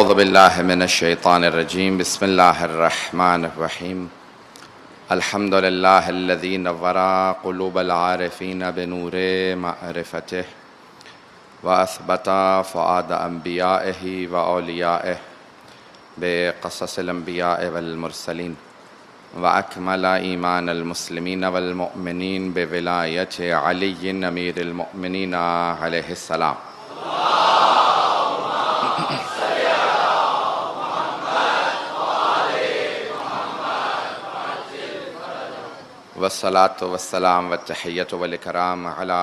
اعوذ باللہ من الشیطان الرجیم بسم اللہ الرحمن الرحیم الحمد للہ الذی نور قلوب العارفین بنور معرفتہ واثبت فؤاد انبیائہ واولیائہ بقصص الانبیاء والمرسلین واکمل ایمان المسلمین والمؤمنین بولایت علی امیر المؤمنین علیہ السلام والصلاة والسلام والتحیۃ والاکرام علی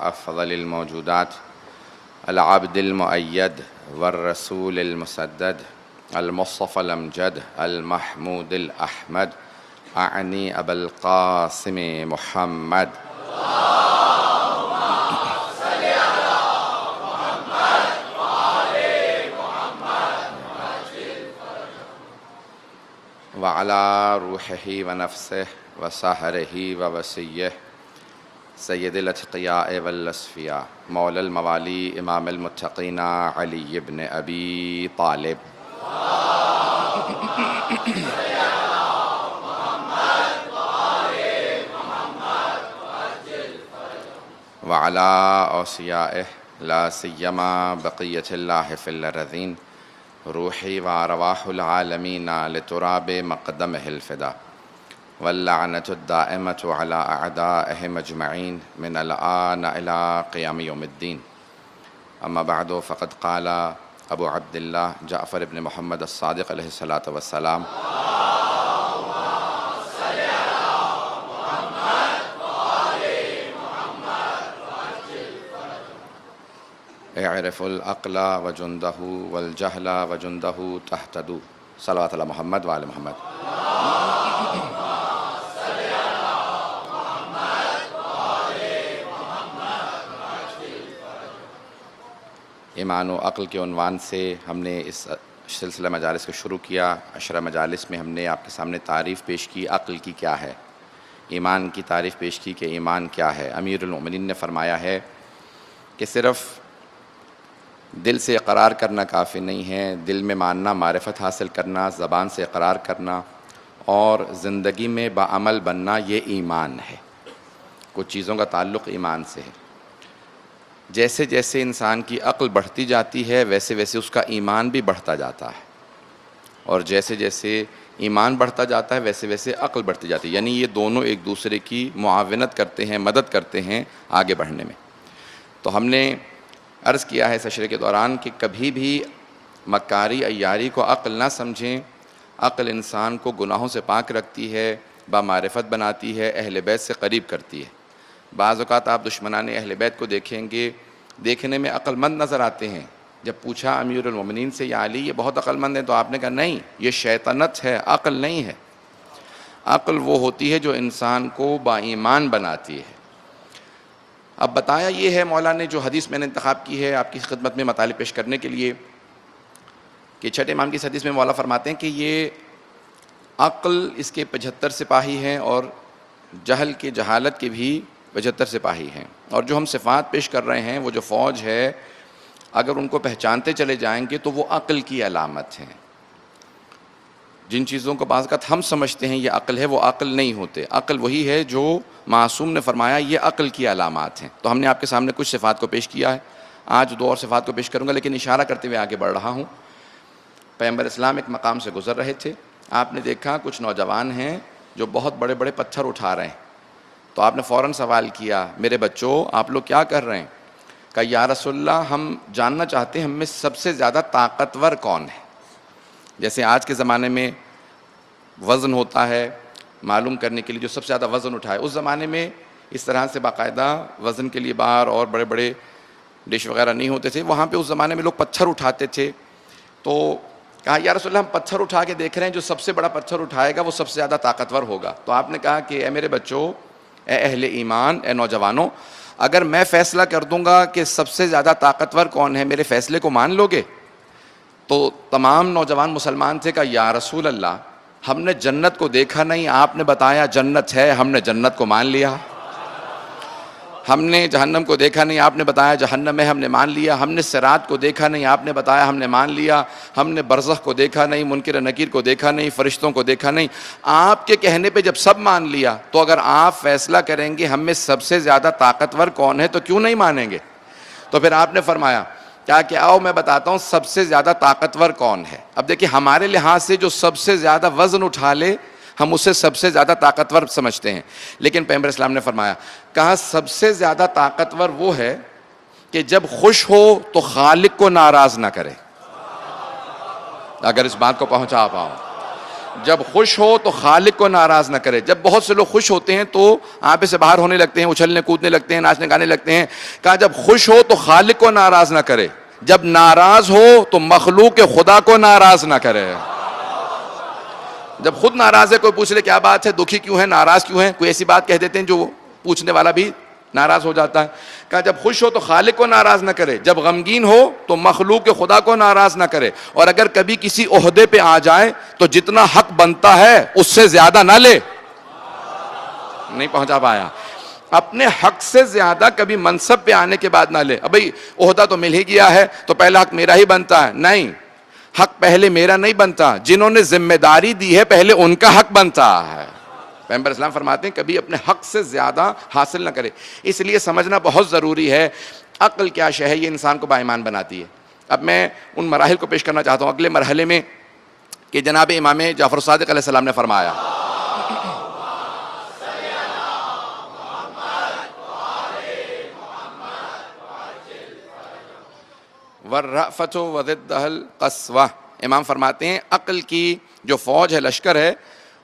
افضل الموجودات العبد المؤید والرسول المسدد المصطفى الامجد المحمود الاحمد اعنی ابا القاسم محمد وعلى روحه ونفسه وسحره ووسیه سید الاتقیاء والاصفیاء مولا الموالی امام المتقین علی بن ابی طالب وعلى اوصیائه لا سیما بقیت اللہ فی الارضین روحی وارواح العالمین لتراب مقدمہ الفدا واللعنة الدائمة على أعدائهم أجمعين من الآن إلى قيام يوم الدين أما بعد فقد قال أبو عبد الله جعفر بن محمد الصادق عليه الصلاة والسلام اعرفوا العقل وجنده والجهل وجنده تهتدوا صلوات على محمد وعلى محمد ایمان و عقل کے عنوان سے ہم نے اس سلسلہ مجالس کو شروع کیا۔ عشرہ مجالس میں ہم نے آپ کے سامنے تعریف پیش کی عقل کی کیا ہے، ایمان کی تعریف پیش کی کہ ایمان کیا ہے۔ امیر المؤمنین نے فرمایا ہے کہ صرف دل سے اقرار کرنا کافی نہیں ہے، دل میں ماننا، معرفت حاصل کرنا، زبان سے اقرار کرنا اور زندگی میں باعمل بننا، یہ ایمان ہے۔ کچھ چیزوں کا تعلق ایمان سے ہے۔ جیسے جیسے انسان کی عقل بڑھتی جاتی ہے ویسے ویسے اس کا ایمان بھی بڑھتا جاتا ہے، اور جیسے جیسے ایمان بڑھتا جاتا ہے ویسے ویسے عقل بڑھتی جاتی ہے، یعنی یہ دونوں ایک دوسرے کی معاونت کرتے ہیں، مدد کرتے ہیں آگے بڑھنے میں۔ تو ہم نے عرض کیا ہے اس عشرے کے دوران کہ کبھی بھی مکاری عیاری کو عقل نہ سمجھیں۔ عقل انسان کو گناہوں سے پاک رکھتی ہے، بامعرفت بناتی ہے، اہل بیت سے قریب کرتی ہے۔ بعض اوقات آپ دشمنان اہل بیت کو دیکھیں گے، دیکھنے میں عقل مند نظر آتے ہیں۔ جب پوچھا امیر المومنین سے یا علی یہ بہت عقل مند ہیں، تو آپ نے کہا نہیں، یہ شیطنت ہے، عقل نہیں ہے۔ عقل وہ ہوتی ہے جو انسان کو با ایمان بناتی ہے۔ اب بتایا یہ ہے مولا نے، جو حدیث میں نے انتخاب کی ہے آپ کی خدمت میں مطالب پیش کرنے کے لیے، کہ چھٹے امام کی اس حدیث میں مولا فرماتے ہیں کہ یہ عقل اس کے 75 سپاہی ہیں اور جہل کے جہالت کے بھی 75 سپاہی ہیں، اور جو ہم صفات پیش کر رہے ہیں وہ جو فوج ہے اگر ان کو پہچانتے چلے جائیں گے تو وہ عقل کی علامت ہیں۔ جن چیزوں کو بعض اوقات ہم سمجھتے ہیں یہ عقل ہے، وہ عقل نہیں ہوتے۔ عقل وہی ہے جو معصوم نے فرمایا یہ عقل کی علامات ہیں۔ تو ہم نے آپ کے سامنے کچھ صفات کو پیش کیا ہے، آج 2 اور صفات کو پیش کروں گا، لیکن اشارہ کرتے ہوئے آگے بڑھ رہا ہوں۔ پیغمبر اسلام ایک مقام سے گزر رہے تھے، آپ نے دیکھا کچھ نوجوان ہیں جو بہت بڑے بڑے پتھر اٹھا رہے ہیں، تو آپ نے فوراً سوال کیا میرے بچوں آپ لوگ کیا کر رہے ہیں؟ کہا یا رسول اللہ ہم جاننا چاہتے ہیں ہم میں سب سے زیادہ طاقتور کون ہے۔ جیسے آج کے زمانے میں وزن ہوتا ہے معلوم کرنے کے لیے جو سب سے زیادہ وزن اٹھائے، اس زمانے میں اس طرح سے باقاعدہ وزن کے لیے بار اور بڑے بڑے ڈش وغیرہ نہیں ہوتے تھے، وہاں پہ اس زمانے میں لوگ پتھر اٹھاتے تھے۔ تو کہا یا رسول اللہ ہم پتھر اٹھا کے دیکھ رہے ہیں، جو سب سے بڑا پتھر اٹھائے گا وہ سب سے زیادہ طاقتور ہوگا۔ تو آپ نے کہا کہ اے میرے بچوں، اے اہل ایمان، اے نوجوانوں، اگر میں فیصلہ کر دوں گا کہ سب سے زیادہ طاقتور کون ہے، میرے فیصلے کو مان لو گے؟ تو تمام نوجوان مسلمان تھے، کہا یا رسول اللہ ہم نے جنت کو دیکھا نہیں، آپ نے بتایا جنت ہے، ہم نے جنت کو مان لیا۔ ہم نے جہنم کو دیکھا نہیں، آپ نے بتایا جہنم ہے، ہم نے مان لیا. ہم نے صراط کو دیکھا نہیں، آپ نے بتایا ہم نے مان لیا. ہم نے برزخ کو دیکھا نہیں، منکر نکیر کو دیکھا نہیں، فرشتوں کو دیکھا نہیں. آپ کے کہنے پہ جب سب مان لیا تو اگر آپ فیصلہ کریں گے ہم میں سب سے زیادہ طاقتور کون ہے تو کیوں نہیں مانیں گے؟ تو پھر آپ نے فرمایا کیا کہ آؤ میں بتاتا ہوں سب سے زیادہ طاقتور کون ہے. اب دیکھیں ہمارے لحاظ سے جو سب سے زیادہ وزن اٹھا لے ہم اسے سب سے زیادہ طاقتور سمجھتے ہیں، لیکن پیغمبر اسلام نے فرمایا کہا سب سے زیادہ طاقتور وہ ہے کہ جب خوش ہو تو خالق کو ناراض نہ کرے. اگر اس بات کو پہنچا پاؤں، جب خوش ہو تو خالق کو ناراض نہ کرے. جب بہت سے لوگ خوش ہوتے ہیں تو آنپے سے باہر ہونے لگتے ہیں، اچھلنے کودنے لگتے ہیں، ناچنے گانے لگتے ہیں. کہا جب خوش ہو تو خالق کو ناراض نہ کرے، جب ناراض ہو تو مخلوق خدا کو ناراض نہ کرے. جب خود ناراض ہے کوئی پوچھ لے کیا بات ہے، دکھی کیوں ہے، ناراض کیوں ہے، کوئی ایسی بات کہہ دیتے ہیں جو پوچھنے والا بھی ناراض ہو جاتا ہے. کہا جب خوش ہو تو خالق کو ناراض نہ کرے، جب غمگین ہو تو مخلوق خدا کو ناراض نہ کرے. اور اگر کبھی کسی عہدے پہ آ جائے تو جتنا حق بنتا ہے اس سے زیادہ نہ لے. نہیں پہنچا پایا. اپنے حق سے زیادہ کبھی منصب پہ آنے کے بعد نہ لے. اب بھائی عہدہ تو مل ہی گیا ہے تو پہلا حق میرا ہی بنتا ہے. نہیں، حق پہلے میرا نہیں بنتا، جنہوں نے ذمہ داری دی ہے پہلے ان کا حق بنتا ہے. پیغمبر اسلام فرماتے ہیں کبھی اپنے حق سے زیادہ حاصل نہ کرے. اس لیے سمجھنا بہت ضروری ہے عقل کیا شے ہے، یہ انسان کو باایمان بناتی ہے. اب میں ان مراحل کو پیش کرنا چاہتا ہوں اگلے مرحلے میں کہ جناب امام جعفر الصادق علیہ السلام نے فرمایا وَالرَّأْفَةُ وَضِدَّهَا الْقَسْوَةُ. امام فرماتے ہیں عقل کی جو فوج ہے، لشکر ہے،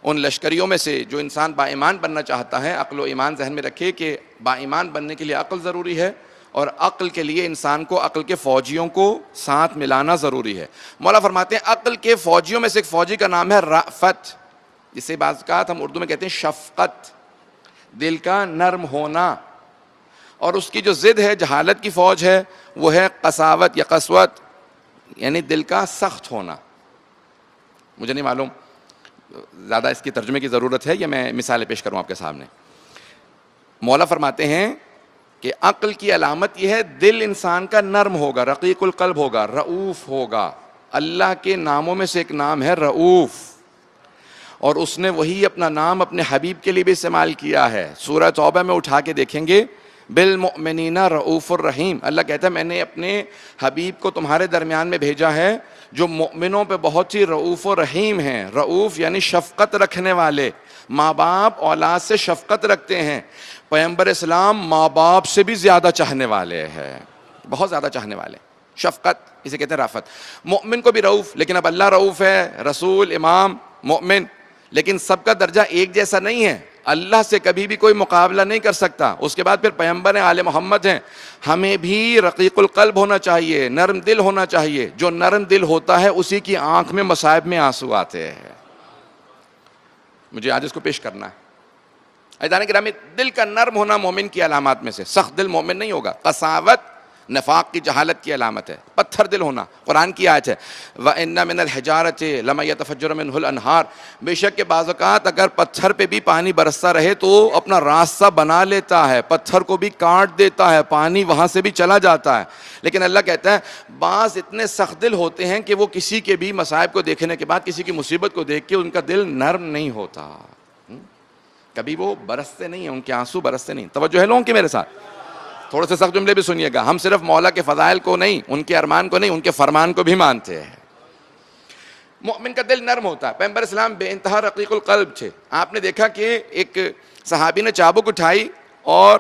ان لشکریوں میں سے جو انسان با ایمان بننا چاہتا ہے، عقل و ایمان ذہن میں رکھے کہ با ایمان بننے کے لیے عقل ضروری ہے اور عقل کے لیے انسان کو عقل کے فوجیوں کو ساتھ ملانا ضروری ہے. مولا فرماتے ہیں عقل کے فوجیوں میں سے ایک فوجی کا نام ہے رأفت، جسے بعض اوقات ہم اردو میں کہتے ہیں شفقت، دل کا نرم ہونا. اور اس کی جو ضد ہے جہالت کی فوج ہے وہ ہے قساوت یا قسوت، یعنی دل کا سخت ہونا. مجھے نہیں معلوم زیادہ اس کی ترجمے کی ضرورت ہے یا میں مثالیں پیش کروں آپ کے سامنے. مولا فرماتے ہیں کہ عقل کی علامت یہ ہے دل انسان کا نرم ہوگا، رقیق القلب ہوگا، رؤوف ہوگا. اللہ کے ناموں میں سے ایک نام ہے رؤوف، اور اس نے وہی اپنا نام اپنے حبیب کے لیے بھی استعمال کیا ہے. سورہ توبہ میں اٹھا کے دیکھیں گے بالمؤمنین رؤوف الرحیم. اللہ کہتا ہے میں نے اپنے حبیب کو تمہارے درمیان میں بھیجا ہے جو مؤمنوں پہ بہت ہی رؤوف و رحیم ہیں. رؤوف یعنی شفقت رکھنے والے. ماں باپ اولاد سے شفقت رکھتے ہیں. پیغمبر اسلام ماں باپ سے بھی زیادہ چاہنے والے ہیں، بہت زیادہ چاہنے والے. شفقت اسے کہتے ہیں رافت. مومن کو بھی رؤوف، لیکن اب اللہ رؤوف ہے، رسول، امام، مومن، لیکن سب کا درجہ ایک جیسا نہیں ہے. اللہ سے کبھی بھی کوئی مقابلہ نہیں کر سکتا. اس کے بعد پھر پیغمبر ہیں، آل محمد ہیں. ہمیں بھی رقیق القلب ہونا چاہیے، نرم دل ہونا چاہیے. جو نرم دل ہوتا ہے اسی کی آنکھ میں مصائب میں آنسو آتے ہیں. مجھے آج اس کو پیش کرنا ہے. عزیزان گرامی، دل کا نرم ہونا مومن کی علامات میں سے. سخت دل مومن نہیں ہوگا. قساوت نفاق کی جہالت کی علامت ہے. پتھر دل ہونا، قرآن کی آیت ہے وَإِنَّ مِنَ الْحِجَارَةِ لَمَا يَتَفَجَّرُ مِنْهُ الْأَنْهَارُ. بے شک کہ بعض اوقات اگر پتھر پہ بھی پانی برستا رہے تو اپنا راستہ بنا لیتا ہے، پتھر کو بھی کاٹ دیتا ہے، پانی وہاں سے بھی چلا جاتا ہے. لیکن اللہ کہتا ہے بعض اتنے سخت دل ہوتے ہیں کہ وہ کسی کے بھی مصائب کو دیکھنے کے بعد، کسی کی مصیبت کو دیکھ کے ان کا دل نرم نہیں ہوتا. کبھی وہ برستے نہیں ہیں، ان کے آنسو برستے نہیں. توجہ ہے لوگوں کی میرے ساتھ؟ تھوڑے سے سخت جملے بھی سنیے گا. ہم صرف مولا کے فضائل کو نہیں، ان کے ارمان کو نہیں، ان کے فرمان کو بھی مانتے ہیں. مومن کا دل نرم ہوتا ہے. پیغمبر اسلام بے انتہا رقیق القلب تھے. آپ نے دیکھا کہ ایک صحابی نے چابک اٹھائی اور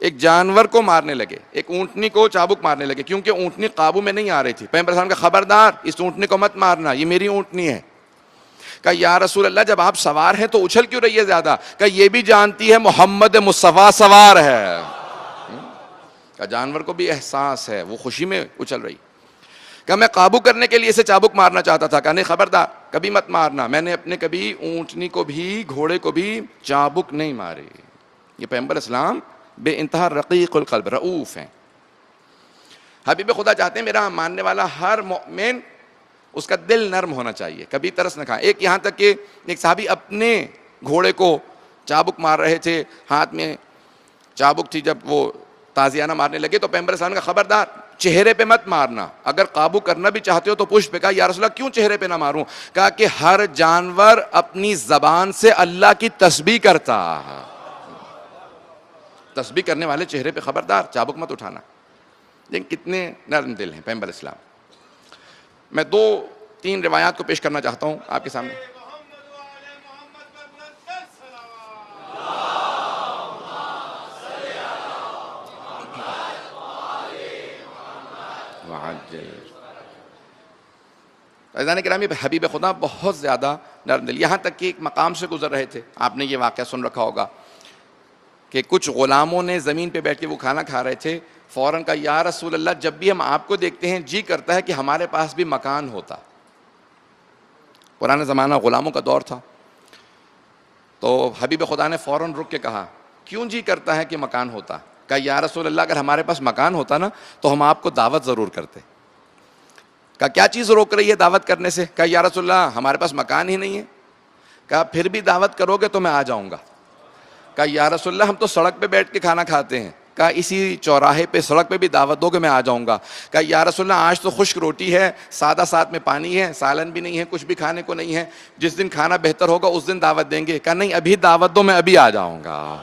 ایک جانور کو مارنے لگے، ایک اونٹنی کو چابک مارنے لگے، کیونکہ اونٹنی قابو میں نہیں آ رہی تھی. پیغمبر اسلام کا خبردار، اس اونٹنی کو مت مارنا، یہ میری اونٹنی ہے. کہا یا رسول اللہ جب آپ سوار ہیں تو اچھل کیوں رہی ہے زیادہ؟ کہا یہ بھی جانتی ہے محمد مصطفیٰ سوار ہے. کہ جانور کو بھی احساس ہے، وہ خوشی میں اچھل رہی. کہ میں قابو کرنے کے لیے اسے چابک مارنا چاہتا تھا. کہا نہیں خبردار، کبھی مت مارنا. میں نے اپنے کبھی اونٹنی کو بھی، گھوڑے کو بھی چابک نہیں مارے. یہ پیغمبر اسلام بے انتہا رقیق القلب، رؤوف ہیں. حبیب خدا چاہتے ہیں میرا ماننے والا ہر مومن اس کا دل نرم ہونا چاہیے، کبھی ترس نہ کھائے. ایک یہاں تک کہ ایک صحابی اپنے گھوڑے کو چابک مار رہے تھے، ہاتھ میں چابک تھی جب وہ تازیانہ مارنے لگے تو پیغمبر اسلام کا خبردار چہرے پہ مت مارنا, اگر قابو کرنا بھی چاہتے ہو تو پشت پہ. کہا یا رسول اللہ کیوں چہرے پہ نہ ماروں؟ کہا کہ ہر جانور اپنی زبان سے اللہ کی تسبیح کرتا, تسبیح کرنے والے چہرے پہ خبردار, چابک مت اٹھانا. لیکن کتنے نرم دل ہیں پیغمبر اسلام. میں 2-3 روایات کو پیش کرنا چاہتا ہوں آپ کے سامنے. عزیزان کرام, حبیب خدا بہت زیادہ نرم دل, یہاں تک کہ ایک مقام سے گزر رہے تھے. آپ نے یہ واقعہ سن رکھا ہوگا کہ کچھ غلاموں نے زمین پہ بیٹھ کے وہ کھانا کھا رہے تھے, فوراً کہا یا رسول اللہ جب بھی ہم آپ کو دیکھتے ہیں جی کرتا ہے کہ ہمارے پاس بھی مکان ہوتا. پرانا زمانہ غلاموں کا دور تھا. تو حبیب خدا نے فوراً رک کے کہا کیوں جی کرتا ہے کہ مکان ہوتا؟ کہا یا رسول اللہ اگر ہمارے پاس مکان ہوتا نا تو ہم آپ کو دعوت ضرور کرتے. کہا کیا چیز روک رہی ہے دعوت کرنے سے؟ کہا یا رسول اللہ ہمارے پاس مکان ہی نہیں ہے. کہا پھر بھی دعوت کرو گے تو میں آ جاؤں گا. کہا یا رسول اللہ ہم تو سڑک پہ بیٹھ کے کھانا کھاتے ہیں. کہا اسی چوراہے پہ سڑک پہ بھی دعوت دو گے میں آ جاؤں گا. کہا یا رسول اللہ آج تو خشک روٹی ہے, سادہ ساتھ میں پانی ہے, سالن بھی نہیں ہے, کچھ بھی کھانے کو نہیں ہے, جس دن کھانا بہتر ہوگا اس دن دعوت دیں گے. کہا نہیں ابھی دعوت دو میں ابھی آ جاؤں گا.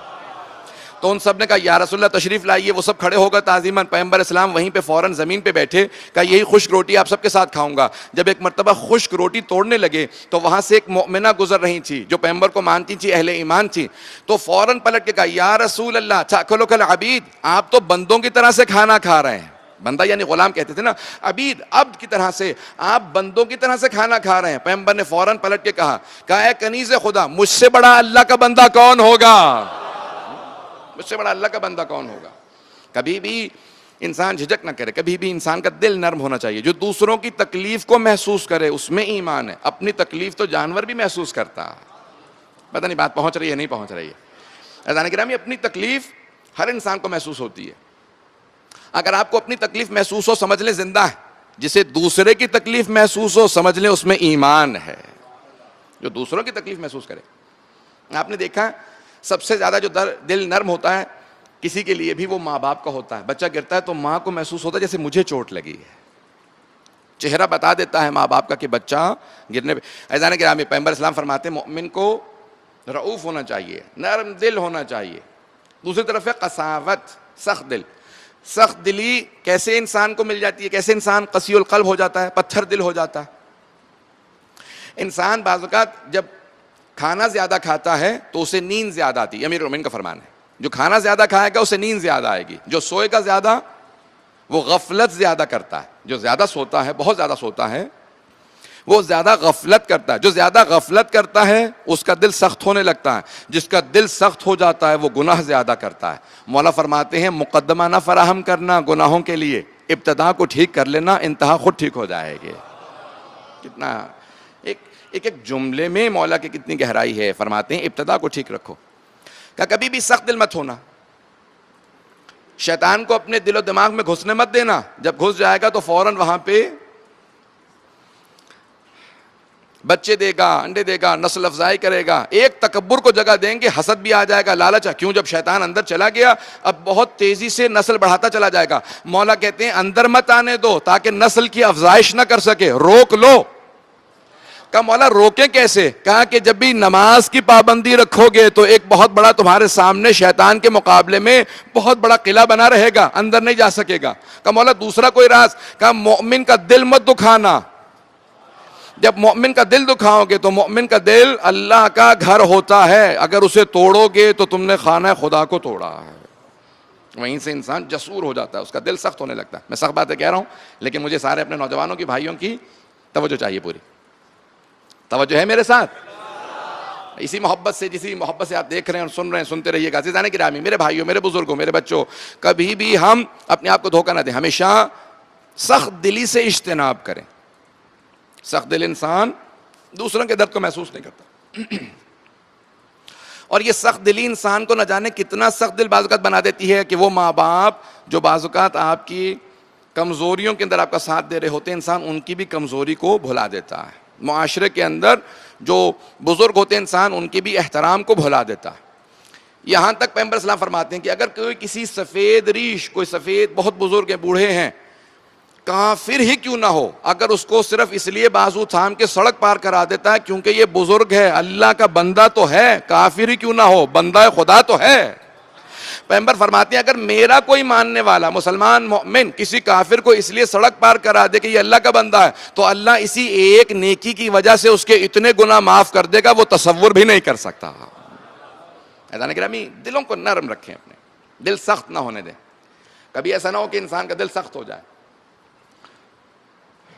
تو ان سب نے کہا یا رسول اللہ تشریف لائیے. وہ سب کھڑے ہو گئے تعظیماً. پیغمبر اسلام وہیں پہ فوراً زمین پہ بیٹھے. کہا یہی خشک روٹی آپ سب کے ساتھ کھاؤں گا. جب ایک مرتبہ خشک روٹی توڑنے لگے تو وہاں سے ایک مؤمنہ گزر رہی تھی جو پیغمبر کو مانتی تھی, اہل ایمان تھی. تو فوراً پلٹ کے کہا یا رسول اللہ تاکلوا کالعبید, آپ تو بندوں کی طرح سے کھانا کھا رہے ہیں. بندہ یعنی غلام کہتے تھے نا, عبید عبد کی طرح سے, آپ بندوں کی طرح سے کھانا کھا رہے ہیں. پیغمبر نے فوراً پلٹ کے کہا اے کنیز خدا مجھ سے بڑا اللہ کا بندہ کون ہوگا؟ مجھ سے بڑا اللہ کا بندہ کون ہوگا؟ کبھی بھی انسان جھجک نہ کرے, کبھی بھی انسان کا دل نرم ہونا چاہیے. جو دوسروں کی تکلیف کو محسوس کرے اس میں ایمان ہے. اپنی تکلیف تو جانور بھی محسوس کرتا. پتہ نہیں بات پہنچ رہی ہے نہیں پہنچ رہی ہے. عزیزان گرامی اپنی تکلیف ہر انسان کو محسوس ہوتی ہے. اگر آپ کو اپنی تکلیف محسوس ہو سمجھ لیں زندہ ہے. جسے دوسرے کی تکلیف محسوس ہو سمجھ لیں اس میں ایمان ہے. جو دوسروں کی تکلیف محسوس کرے. آپ نے دیکھا سب سے زیادہ جو دل نرم ہوتا ہے کسی کے لیے بھی وہ ماں باپ کا ہوتا ہے. بچہ گرتا ہے تو ماں کو محسوس ہوتا ہے جیسے مجھے چوٹ لگی ہے. چہرہ بتا دیتا ہے ماں باپ کا کہ بچہ گرنے پہ. عزیزان گرامی پیغمبر اسلام فرماتے ہیں مومن کو رؤوف ہونا چاہیے, نرم دل ہونا چاہیے. دوسری طرف ہے قساوت, سخت دل. سخت دلی کیسے انسان کو مل جاتی ہے, کیسے انسان قسی القلب ہو جاتا ہے, پتھر دل ہو جاتا ہے. انسان بعض اوقات جب کھانا زیادہ کھاتا ہے تو اسے نیند زیادہ آتی ہے. امیر المومنین کا فرمان ہے جو کھانا زیادہ کھائے گا اسے نیند زیادہ آئے گی. جو سوئے گا زیادہ وہ غفلت زیادہ کرتا ہے. جو زیادہ سوتا ہے, بہت زیادہ سوتا ہے, وہ زیادہ غفلت کرتا ہے. جو زیادہ غفلت کرتا ہے اس کا دل سخت ہونے لگتا ہے. جس کا دل سخت ہو جاتا ہے وہ گناہ زیادہ کرتا ہے. مولا فرماتے ہیں مقدمہ نہ فراہم کرنا گناہوں کے لیے, ابتدا کو ٹھیک کر لینا انتہا خود ٹھیک ہو جائے گی. کتنا ایک جملے میں مولا کی کتنی گہرائی ہے. فرماتے ہیں ابتدا کو ٹھیک رکھو. کہ کبھی بھی سخت دل مت ہونا. شیطان کو اپنے دل و دماغ میں گھسنے مت دینا. جب گھس جائے گا تو فوراً وہاں پہ بچے دے گا, انڈے دے گا, نسل افزائی کرے گا. ایک تکبر کو جگہ دیں گے, حسد بھی آ جائے گا, لالچ. کیوں جب شیطان اندر چلا گیا اب بہت تیزی سے نسل بڑھاتا چلا جائے گا. مولا کہتے ہیں اندر مت آنے دو تاکہ نسل کی افزائش نہ کر سکے, روک لو. کہا مولا روکیں کیسے؟ کہا کہ جب بھی نماز کی پابندی رکھو گے تو ایک بہت بڑا تمہارے سامنے شیطان کے مقابلے میں بہت بڑا قلعہ بنا رہے گا, اندر نہیں جا سکے گا. کہا مولا دوسرا کوئی راز؟ کہا مومن کا دل مت دکھانا. جب مومن کا دل دکھاؤ گے تو مومن کا دل اللہ کا گھر ہوتا ہے, اگر اسے توڑو گے تو تم نے خانہ خدا کو توڑا ہے. وہیں سے انسان جسور ہو جاتا ہے, اس کا دل سخت ہونے لگتا ہے. میں سخت باتیں کہہ رہا ہوں لیکن مجھے سارے اپنے نوجوانوں کی بھائیوں کی توجہ چاہیے, پوری توجہ ہے میرے ساتھ. اسی محبت سے, جسی محبت سے آپ دیکھ رہے ہیں اور سن رہے ہیں, سنتے رہیے گا. عزیزان گرامی, میرے بھائیوں, میرے بزرگوں, میرے بچوں, کبھی بھی ہم اپنے آپ کو دھوکہ نہ دیں. ہمیشہ سخت دلی سے اجتناب کریں. سخت دل انسان دوسروں کے درد کو محسوس نہیں کرتا. اور یہ سخت دلی انسان کو نہ جانے کتنا سخت دل بعض اوقات بنا دیتی ہے کہ وہ ماں باپ جو بعض اوقات آپ کی کمزوریوں کے اندر آپ کا ساتھ دے رہے ہوتے ہیں, انسان ان کی بھی کمزوری کو بھلا دیتا ہے. معاشرے کے اندر جو بزرگ ہوتے ہیں انسان ان کے بھی احترام کو بھلا دیتا ہے. یہاں تک پیغمبر اسلام فرماتے ہیں کہ اگر کوئی کسی سفید ریش، کوئی سفید بہت بزرگ ہیں، بوڑھے ہیں، کافر ہی کیوں نہ ہو، اگر اس کو صرف اس لیے بازو تھام کے سڑک پار کرا دیتا ہے کیونکہ یہ بزرگ ہے، اللہ کا بندہ تو ہے، کافر ہی کیوں نہ ہو، بندہ خدا تو ہے۔ پیغمبر فرماتے ہیں اگر میرا کوئی ماننے والا مسلمان مومن کسی کافر کو اس لیے سڑک پار کرا دے کہ یہ اللہ کا بندہ ہے، تو اللہ اسی ایک نیکی کی وجہ سے اس کے اتنے گناہ معاف کر دے گا وہ تصور بھی نہیں کر سکتا۔ عزیزان گرامی، دلوں کو نرم رکھیں، اپنے دل سخت نہ ہونے دیں، کبھی ایسا نہ ہو کہ انسان کا دل سخت ہو جائے۔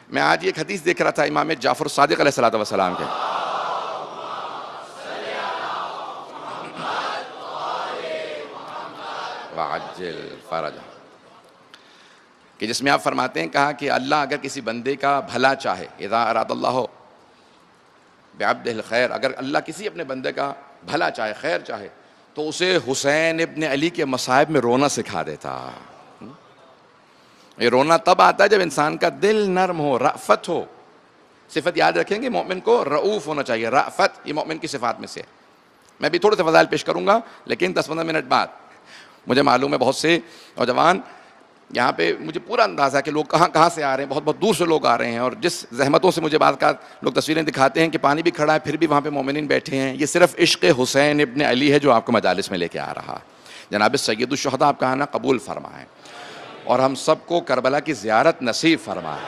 میں آج ایک حدیث دیکھ رہا تھا امام جعفر الصادق علیہ السلام کے، وعجل فرجہ، کہ جس میں آپ فرماتے ہیں، کہا کہ اللہ اگر کسی بندے کا بھلا چاہے، اذا اراد اللہ بعبدہ الخیر، اگر اللہ کسی اپنے بندے کا بھلا چاہے، خیر چاہے، تو اسے حسین ابن علی کے مصائب میں رونا سکھا دیتا۔ یہ رونا تب آتا ہے جب انسان کا دل نرم ہو، رأفت ہو۔ صفت یاد رکھیں گے، مومن کو رؤوف ہونا چاہیے، رأفت یہ مومن کی صفات میں سے۔ میں بھی تھوڑے سے فضائل پیش کروں گا لیکن 10-15 منٹ بعد۔ مجھے معلوم ہے بہت سے نوجوان یہاں پہ، مجھے پورا اندازہ ہے کہ لوگ کہاں کہاں سے آ رہے ہیں، بہت بہت دور سے لوگ آ رہے ہیں، اور جس زحمتوں سے مجھے بعض کا لوگ تصویریں دکھاتے ہیں کہ پانی بھی کھڑا ہے پھر بھی وہاں پہ مومنین بیٹھے ہیں، یہ صرف عشق حسین ابن علی ہے جو آپ کو مجالس میں لے کے آ رہا۔ جناب سید الشہداء آپ کا آنا قبول فرمائیں اور ہم سب کو کربلا کی زیارت نصیب فرمائیں۔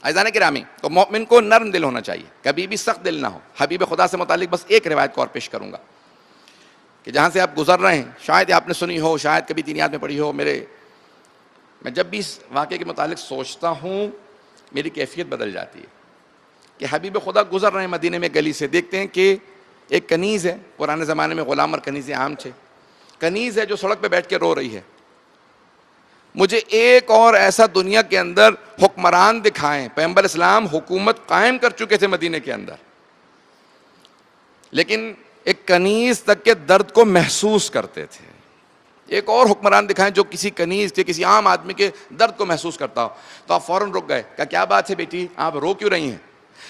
عزیزان گرامی، تو مومن کو نرم دل ہونا چاہیے، کبھی بھی سخت دل نہ ہو۔ حبیب خدا سے متعلق بس ایک روایت کو اور پیش کروں گا کہ جہاں سے آپ گزر رہے ہیں، شاید آپ نے سنی ہو، شاید کبھی دینیات میں پڑھی ہو۔ میں جب بھی اس واقعے کے متعلق سوچتا ہوں میری کیفیت بدل جاتی ہے کہ حبیب خدا گزر رہے ہیں مدینے میں گلی سے، دیکھتے ہیں کہ ایک کنیز ہے، پرانے زمانے میں غلام اور کنیزیں عام تھے، کنیز ہے جو سڑک پہ بیٹھ کے رو رہی ہے۔ مجھے ایک اور ایسا دنیا کے اندر حکمران دکھائیں، پیغمبر اسلام حکومت قائم کر چکے تھے مدینے کے اندر، لیکن ایک کنیز تک کے درد کو محسوس کرتے تھے۔ ایک اور حکمران دکھائیں جو کسی کنیز کے، کسی عام آدمی کے درد کو محسوس کرتا ہو، تو آپ فوراً رک گئے۔ کہا کیا بات ہے بیٹی، آپ رو کیوں رہی ہیں؟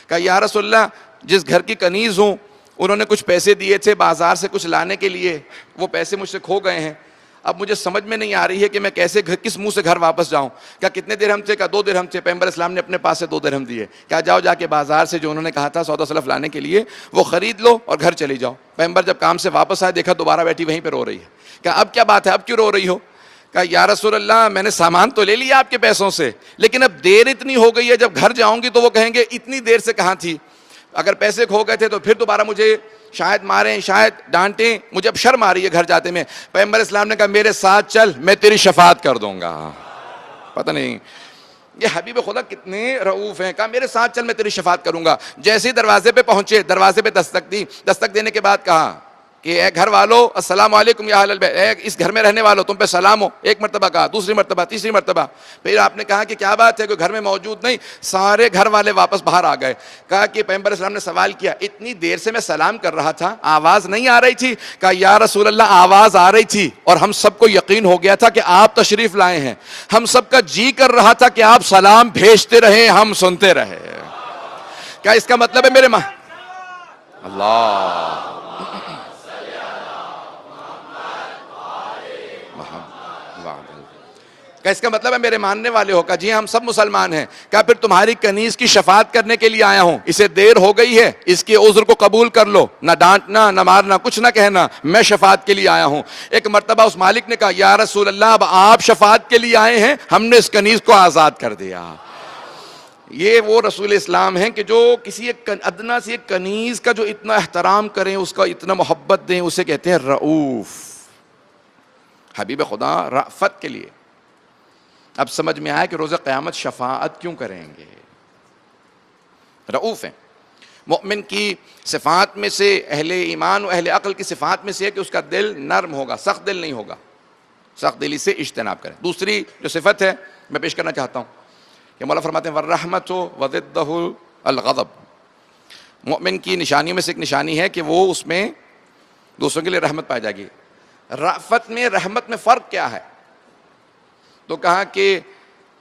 کہا یا رسول اللہ، جس گھر کی کنیز ہوں انہوں نے کچھ پیسے دیے تھے بازار سے کچھ لانے کے لیے، وہ پیسے مجھ سے کھو گئے ہیں، اب مجھے سمجھ میں نہیں آ رہی ہے کہ میں کیسے کس منہ سے گھر واپس جاؤں۔ کیا کتنے درہم تھے؟ کہا 2 درہم تھے۔ پیغمبر اسلام نے اپنے پاس سے 2 درہم دیے، کہا جاؤ جا کے بازار سے جو انہوں نے کہا تھا سودا سلف لانے کے لیے وہ خرید لو اور گھر چلی جاؤ۔ پیغمبر جب کام سے واپس آئے دیکھا دوبارہ بیٹھی وہیں پہ رو رہی ہے۔ کہا اب کیا بات ہے، اب کیوں رو رہی ہو؟ کہا یا رسول اللہ، میں نے سامان تو لے لیا آپ کے پیسوں سے، لیکن اب دیر اتنی ہو گئی ہے، جب گھر جاؤں گی تو وہ کہیں گے اتنی دیر سے کہاں تھی، اگر پیسے کھو گئے تھے تو پھر دوبارہ مجھے شاید ماریں، شاید ڈانٹیں، مجھے اب شرم آ رہی ہے گھر جاتے میں۔ پیغمبر اسلام نے کہا میرے ساتھ چل، میں تیری شفاعت کر دوں گا۔ پتہ نہیں یہ حبیب خدا کتنے رؤوف ہیں۔ کہا میرے ساتھ چل، میں تیری شفاعت کروں گا۔ جیسے ہی دروازے پہ پہنچے، دروازے پہ دستک دی، دستک دینے کے بعد کہا کہ اے گھر والو السلام علیکم یا اہل البیت، اے اس گھر میں رہنے والو تم پہ سلام ہو۔ ایک مرتبہ کہا، دوسری مرتبہ، تیسری مرتبہ، پھر آپ نے کہا کہ کیا بات ہے، کوئی گھر میں موجود نہیں؟ سارے گھر والے واپس باہر آ گئے۔ کہا کہ پیغمبر اسلام نے سوال کیا، اتنی دیر سے میں سلام کر رہا تھا، آواز نہیں آ رہی تھی؟ کہا یا رسول اللہ آواز آ رہی تھی اور ہم سب کو یقین ہو گیا تھا کہ آپ تشریف لائے ہیں، ہم سب کا جی کر رہا تھا کہ آپ سلام بھیجتے رہیں، ہم سنتے رہے۔ کیا اس کا مطلب ہے میرے ماں اللہ کیا اس کا مطلب ہے میرے ماننے والے ہو؟ کہا جی ہم سب مسلمان ہیں۔ کہا پھر تمہاری کنیز کی شفاعت کرنے کے لیے آیا ہوں، اسے دیر ہو گئی ہے، اس کے عذر کو قبول کر لو، نہ ڈانٹنا نہ مارنا، کچھ نہ کہنا، میں شفاعت کے لیے آیا ہوں۔ ایک مرتبہ اس مالک نے کہا یا رسول اللہ اب آپ شفاعت کے لیے آئے ہیں، ہم نے اس کنیز کو آزاد کر دیا۔ یہ وہ رسول اسلام ہیں کہ جو کسی ایک ادنا سی ایک کنیز کا جو اتنا احترام کریں، اس کا اتنا محبت دیں، اسے کہتے ہیں رؤوف۔ حبیب خدا رأفت کے لیے۔ اب سمجھ میں آیا کہ روز قیامت شفاعت کیوں کریں گے، رؤوف ہیں۔ مومن کی صفات میں سے، اہل ایمان و اہل عقل کی صفات میں سے ہے کہ اس کا دل نرم ہوگا، سخت دل نہیں ہوگا، سخت دلی سے اجتناب کریں۔ دوسری جو صفت ہے میں پیش کرنا چاہتا ہوں کہ مولا فرماتے ہیں وَالرَّحْمَةُ وَضِدَّهُ الْغَضَبُ، مومن کی نشانیوں میں سے ایک نشانی ہے کہ وہ اس میں دوسروں کے لیے رحمت پائی جائے گی۔ رأفت میں رحمت میں فرق کیا ہے؟ تو کہا کہ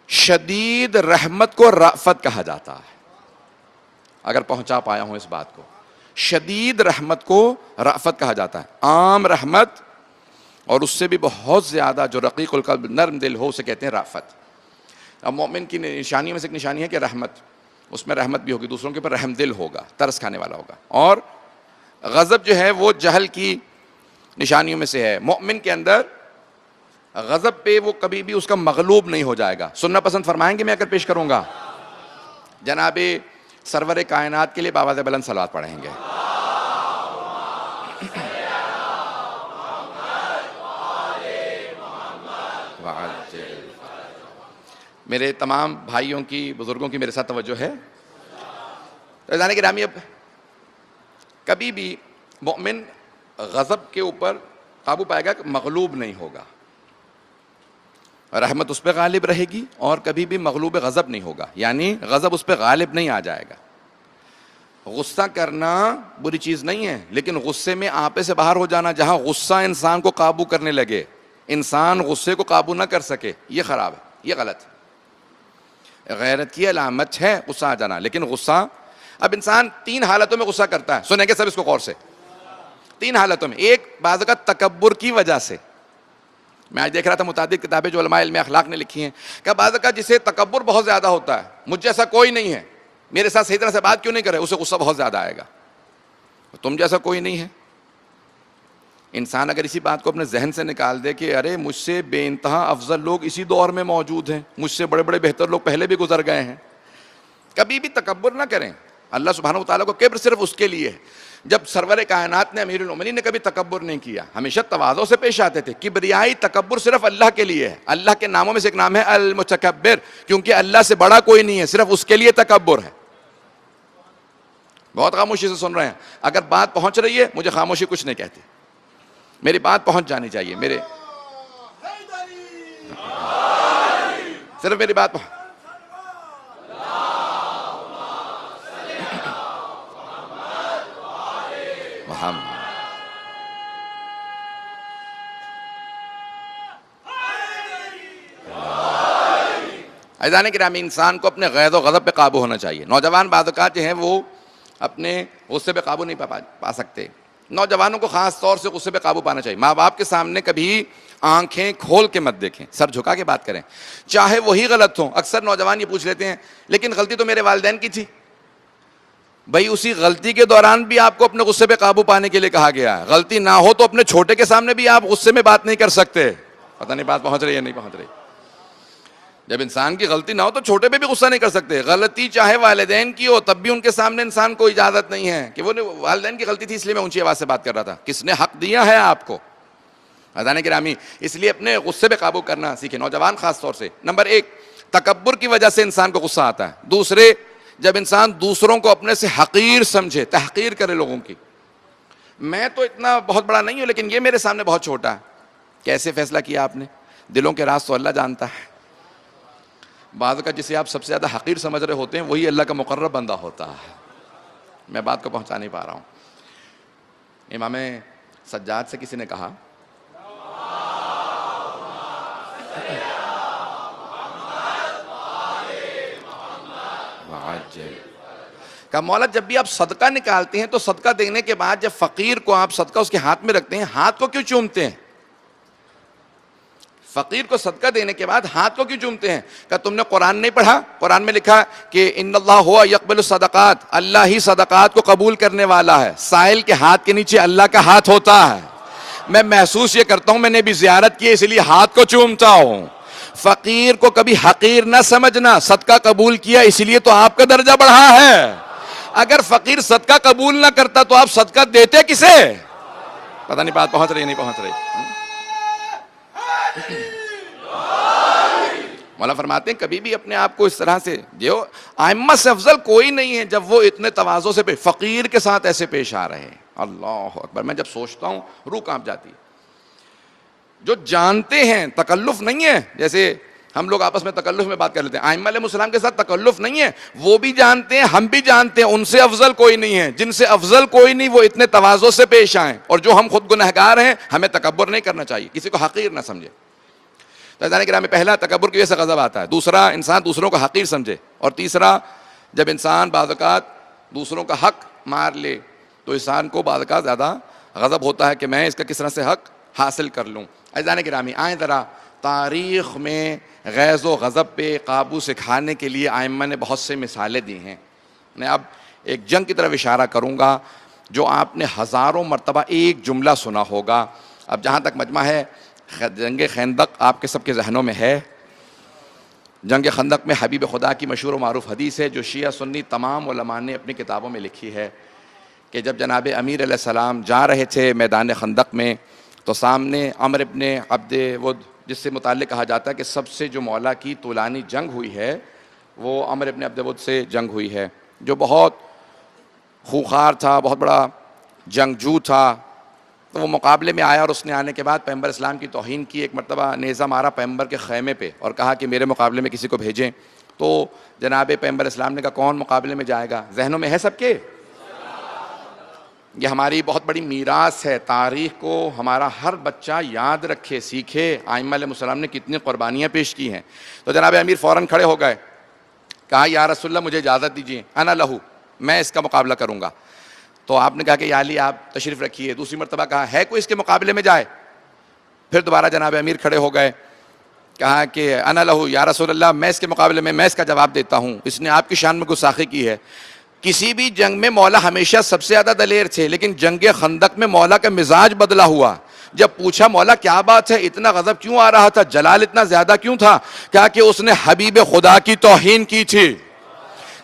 شدید رحمت کو رأفت کہا جاتا ہے، اگر پہنچا پایا ہوں اس بات کو۔ شدید رحمت کو رأفت کہا جاتا ہے، عام رحمت اور اس سے بھی بہت زیادہ جو رقیق القلب نرم دل ہو اسے کہتے ہیں رأفت۔ اب مومن کی نشانیوں میں سے ایک نشانی ہے کہ رحمت، اس میں رحمت بھی ہوگی، دوسروں کے اوپر رحم دل ہوگا، ترس کھانے والا ہوگا۔ اور غضب جو ہے وہ جہل کی نشانیوں میں سے ہے، مومن کے اندر غضب پہ وہ کبھی بھی اس کا مغلوب نہیں ہو جائے گا۔ سننا پسند فرمائیں گے میں اگر پیش کروں گا؟ جناب سرور کائنات کے لیے بآواز بلند صلوات پڑھیں گے۔ میرے تمام بھائیوں کی، بزرگوں کی میرے ساتھ توجہ ہے۔ عزیزان گرامی، اب کبھی بھی مومن غضب کے اوپر قابو پائے گا کہ مغلوب نہیں ہوگا، رحمت اس پہ غالب رہے گی، اور کبھی بھی مغلوب غضب نہیں ہوگا، یعنی غضب اس پہ غالب نہیں آ جائے گا۔ غصہ کرنا بری چیز نہیں ہے، لیکن غصے میں آپے سے باہر ہو جانا، جہاں غصہ انسان کو قابو کرنے لگے، انسان غصے کو قابو نہ کر سکے، یہ خراب ہے، یہ غلط ہے۔ غیرت کی علامت ہے غصہ آ جانا، لیکن غصہ، اب انسان 3 حالتوں میں غصہ کرتا ہے، سنیں گے سب اس کو غور سے۔ 3 حالتوں میں، ایک بعض کا تکبر کی وجہ سے، میں آج دیکھ رہا تھا متعدد کتابیں جو علماء علم اخلاق نے لکھی ہیں کہ بعض کا جسے تکبر بہت زیادہ ہوتا ہے، مجھ جیسا کوئی نہیں ہے، میرے ساتھ صحیح طرح سے بات کیوں نہیں کرے، اسے غصہ بہت زیادہ آئے گا، تم جیسا کوئی نہیں ہے۔ انسان اگر اسی بات کو اپنے ذہن سے نکال دے کہ ارے مجھ سے بے انتہا افضل لوگ اسی دور میں موجود ہیں، مجھ سے بڑے بڑے بہتر لوگ پہلے بھی گزر گئے ہیں، کبھی بھی تکبر نہ کریں۔ اللہ سبحانہ وتعالیٰ کو کبر صرف اس کے لیے ہے۔ جب سرور کائنات نے، امیر المومنین نے کبھی تکبر نہیں کیا، ہمیشہ تواضع سے پیش آتے تھے۔ کبریائی تکبر صرف اللہ کے لیے ہے، اللہ کے ناموں میں سے ایک نام ہے المتکبر، کیونکہ اللہ سے بڑا کوئی نہیں ہے، صرف اس کے لیے تکبر ہے۔ بہت خاموشی سے سن رہے ہیں، اگر بات پہنچ رہی ہے مجھے خاموشی کچھ نہیں کہتی، میری بات پہنچ جانی چاہیے، صرف میری بات عزیزان گرامی، انسان کو اپنے غیظ و غضب پہ قابو ہونا چاہیے۔ نوجوان بعض اوقات جو ہیں وہ اپنے غصے پہ قابو نہیں پا سکتے، نوجوانوں کو خاص طور سے غصے پہ قابو پانا چاہیے۔ ماں باپ کے سامنے کبھی آنکھیں کھول کے مت دیکھیں، سر جھکا کے بات کریں، چاہے وہی غلط ہوں۔ اکثر نوجوان یہ پوچھ لیتے ہیں لیکن غلطی تو میرے والدین کی تھی۔ بھائی اسی غلطی کے دوران بھی آپ کو اپنے غصے پہ قابو پانے کے لیے کہا گیا ہے۔ غلطی نہ ہو تو اپنے چھوٹے کے سامنے بھی آپ غصے میں بات نہیں کر سکتے۔ پتہ نہیں بات پہنچ رہی ہے نہیں پہنچ رہی؟ جب انسان کی غلطی نہ ہو تو چھوٹے پہ بھی غصہ نہیں کر سکتے۔ غلطی چاہے والدین کی ہو تب بھی ان کے سامنے انسان کو اجازت نہیں ہے کہ وہ والدین کی غلطی تھی اس لیے میں اونچی آواز سے بات کر رہا تھا۔ کس نے حق دیا ہے آپ کو؟ عزیزان گرامی، اس لیے اپنے غصے پہ قابو کرنا سیکھیں، نوجوان خاص طور سے۔ نمبر 1، تکبر کی وجہ سے انسان کو غصہ آتا ہے۔ دوسرے، جب انسان دوسروں کو اپنے سے حقیر سمجھے، تحقیر کرے لوگوں کی، میں تو اتنا بہت بڑا نہیں ہوں لیکن یہ میرے سامنے بہت چھوٹا ہے۔ کیسے فیصلہ کیا آپ نے؟ دلوں کے راز تو اللہ جانتا ہے۔ بعض کا جسے آپ سب سے زیادہ حقیر سمجھ رہے ہوتے ہیں وہی اللہ کا مقرب بندہ ہوتا ہے۔ میں بات کو پہنچا نہیں پا رہا ہوں۔ امام سجاد سے کسی نے کہا کہ مولا جب بھی آپ صدقہ نکالتے ہیں تو صدقہ دینے کے بعد جب فقیر کو آپ صدقہ اس کے ہاتھ میں رکھتے ہیں، ہاتھ کو کیوں چومتے ہیں؟ فقیر کو صدقہ دینے کے بعد ہاتھ کو کیوں چومتے ہیں؟ کہ تم نے قرآن نہیں پڑھا؟ قرآن میں لکھا کہ ان اللہ ہوا یقبل الصدقات، اللہ ہی صدقات کو قبول کرنے والا ہے۔ سائل کے ہاتھ کے نیچے اللہ کا ہاتھ ہوتا ہے۔ میں محسوس یہ کرتا ہوں میں نے بھی زیارت کی اس لیے ہاتھ کو چومتا ہوں۔ فقیر کو کبھی حقیر نہ سمجھنا، صدقہ قبول کیا اس لیے تو آپ کا درجہ بڑھا ہے۔ اگر فقیر صدقہ قبول نہ کرتا تو آپ صدقہ دیتے کسے؟ پتہ نہیں بات پہنچ رہی نہیں پہنچ رہی؟ مولا فرماتے ہیں کبھی بھی اپنے آپ کو اس طرح سے، جو ائمہ سے افضل کوئی نہیں ہے جب وہ اتنے تواضع سے فقیر کے ساتھ ایسے پیش آ رہے ہیں۔ اللہ اکبر، میں جب سوچتا ہوں روح کانپ جاتی ہے۔ جو جانتے ہیں تکلف نہیں ہے، جیسے ہم لوگ آپس میں تکلف میں بات کر لیتے ہیں، ائمہ علیہ السلام کے ساتھ تکلف نہیں ہے، وہ بھی جانتے ہیں ہم بھی جانتے ہیں ان سے افضل کوئی نہیں ہے۔ جن سے افضل کوئی نہیں وہ اتنے تواضع سے پیش آئیں، اور جو ہم خود گنہگار ہیں ہمیں تکبر نہیں کرنا چاہیے، کسی کو حقیر نہ سمجھے۔ تو عزیزان گرامی، پہلا تکبر کی وجہ سے غضب آتا ہے، دوسرا انسان دوسروں کو حقیر سمجھے، اور تیسرا جب انسان بعض اوقات دوسروں کا حق مار لے تو انسان کو بعد کا زیادہ غضب ہوتا ہے کہ میں اس کا کس طرح سے حق حاصل کر لوں۔ عزیزان گرامی، آئیں ذرا تاریخ میں غیظ و غضب پہ قابو سکھانے کے لیے ائمہ نے بہت سے مثالیں دی ہیں۔ میں اب ایک جنگ کی طرف اشارہ کروں گا جو آپ نے ہزاروں مرتبہ ایک جملہ سنا ہوگا۔ اب جہاں تک مجمع ہے، جنگ خندق آپ کے سب کے ذہنوں میں ہے۔ جنگ خندق میں حبیب خدا کی مشہور و معروف حدیث ہے جو شیعہ سنی تمام علماء نے اپنی کتابوں میں لکھی ہے کہ جب جناب امیر علیہ السلام جا رہے تھے میدان خندق میں تو سامنے عمرو ابن عبد ود، جس سے متعلق کہا جاتا ہے کہ سب سے جو مولا کی طولانی جنگ ہوئی ہے وہ عمرو ابن عبد ود سے جنگ ہوئی ہے، جو بہت خوخار تھا، بہت بڑا جنگجو تھا۔ تو وہ مقابلے میں آیا اور اس نے آنے کے بعد پیغمبر اسلام کی توہین کی، ایک مرتبہ نیزہ مارا پیغمبر کے خیمے پہ اور کہا کہ میرے مقابلے میں کسی کو بھیجیں۔ تو جناب پیغمبر اسلام نے کہا کون مقابلے میں جائے گا؟ ذہنوں میں ہے سب کے؟ یہ ہماری بہت بڑی میراث ہے، تاریخ کو ہمارا ہر بچہ یاد رکھے، سیکھے ائمہ علیہ السلام نے کتنی قربانیاں پیش کی ہیں۔ تو جناب امیر فوراً کھڑے ہو گئے، کہا یا رسول اللہ مجھے اجازت دیجیے، انا لہو، میں اس کا مقابلہ کروں گا۔ تو آپ نے کہا کہ یا علی آپ تشریف رکھیے۔ دوسری مرتبہ کہا ہے کوئی اس کے مقابلے میں جائے؟ پھر دوبارہ جناب امیر کھڑے ہو گئے، کہا کہ انا لہو یا رسول اللہ، میں اس کے مقابلے میں اس کا جواب دیتا ہوں، اس نے آپ کی شان میں گستاخی کی ہے۔ کسی بھی جنگ میں مولا ہمیشہ سب سے زیادہ دلیر تھے، لیکن جنگ خندق میں مولا کا مزاج بدلا ہوا۔ جب پوچھا مولا کیا بات ہے، اتنا غضب کیوں آ رہا تھا، جلال اتنا زیادہ کیوں تھا؟ کہا کہ اس نے حبیب خدا کی توہین کی تھی۔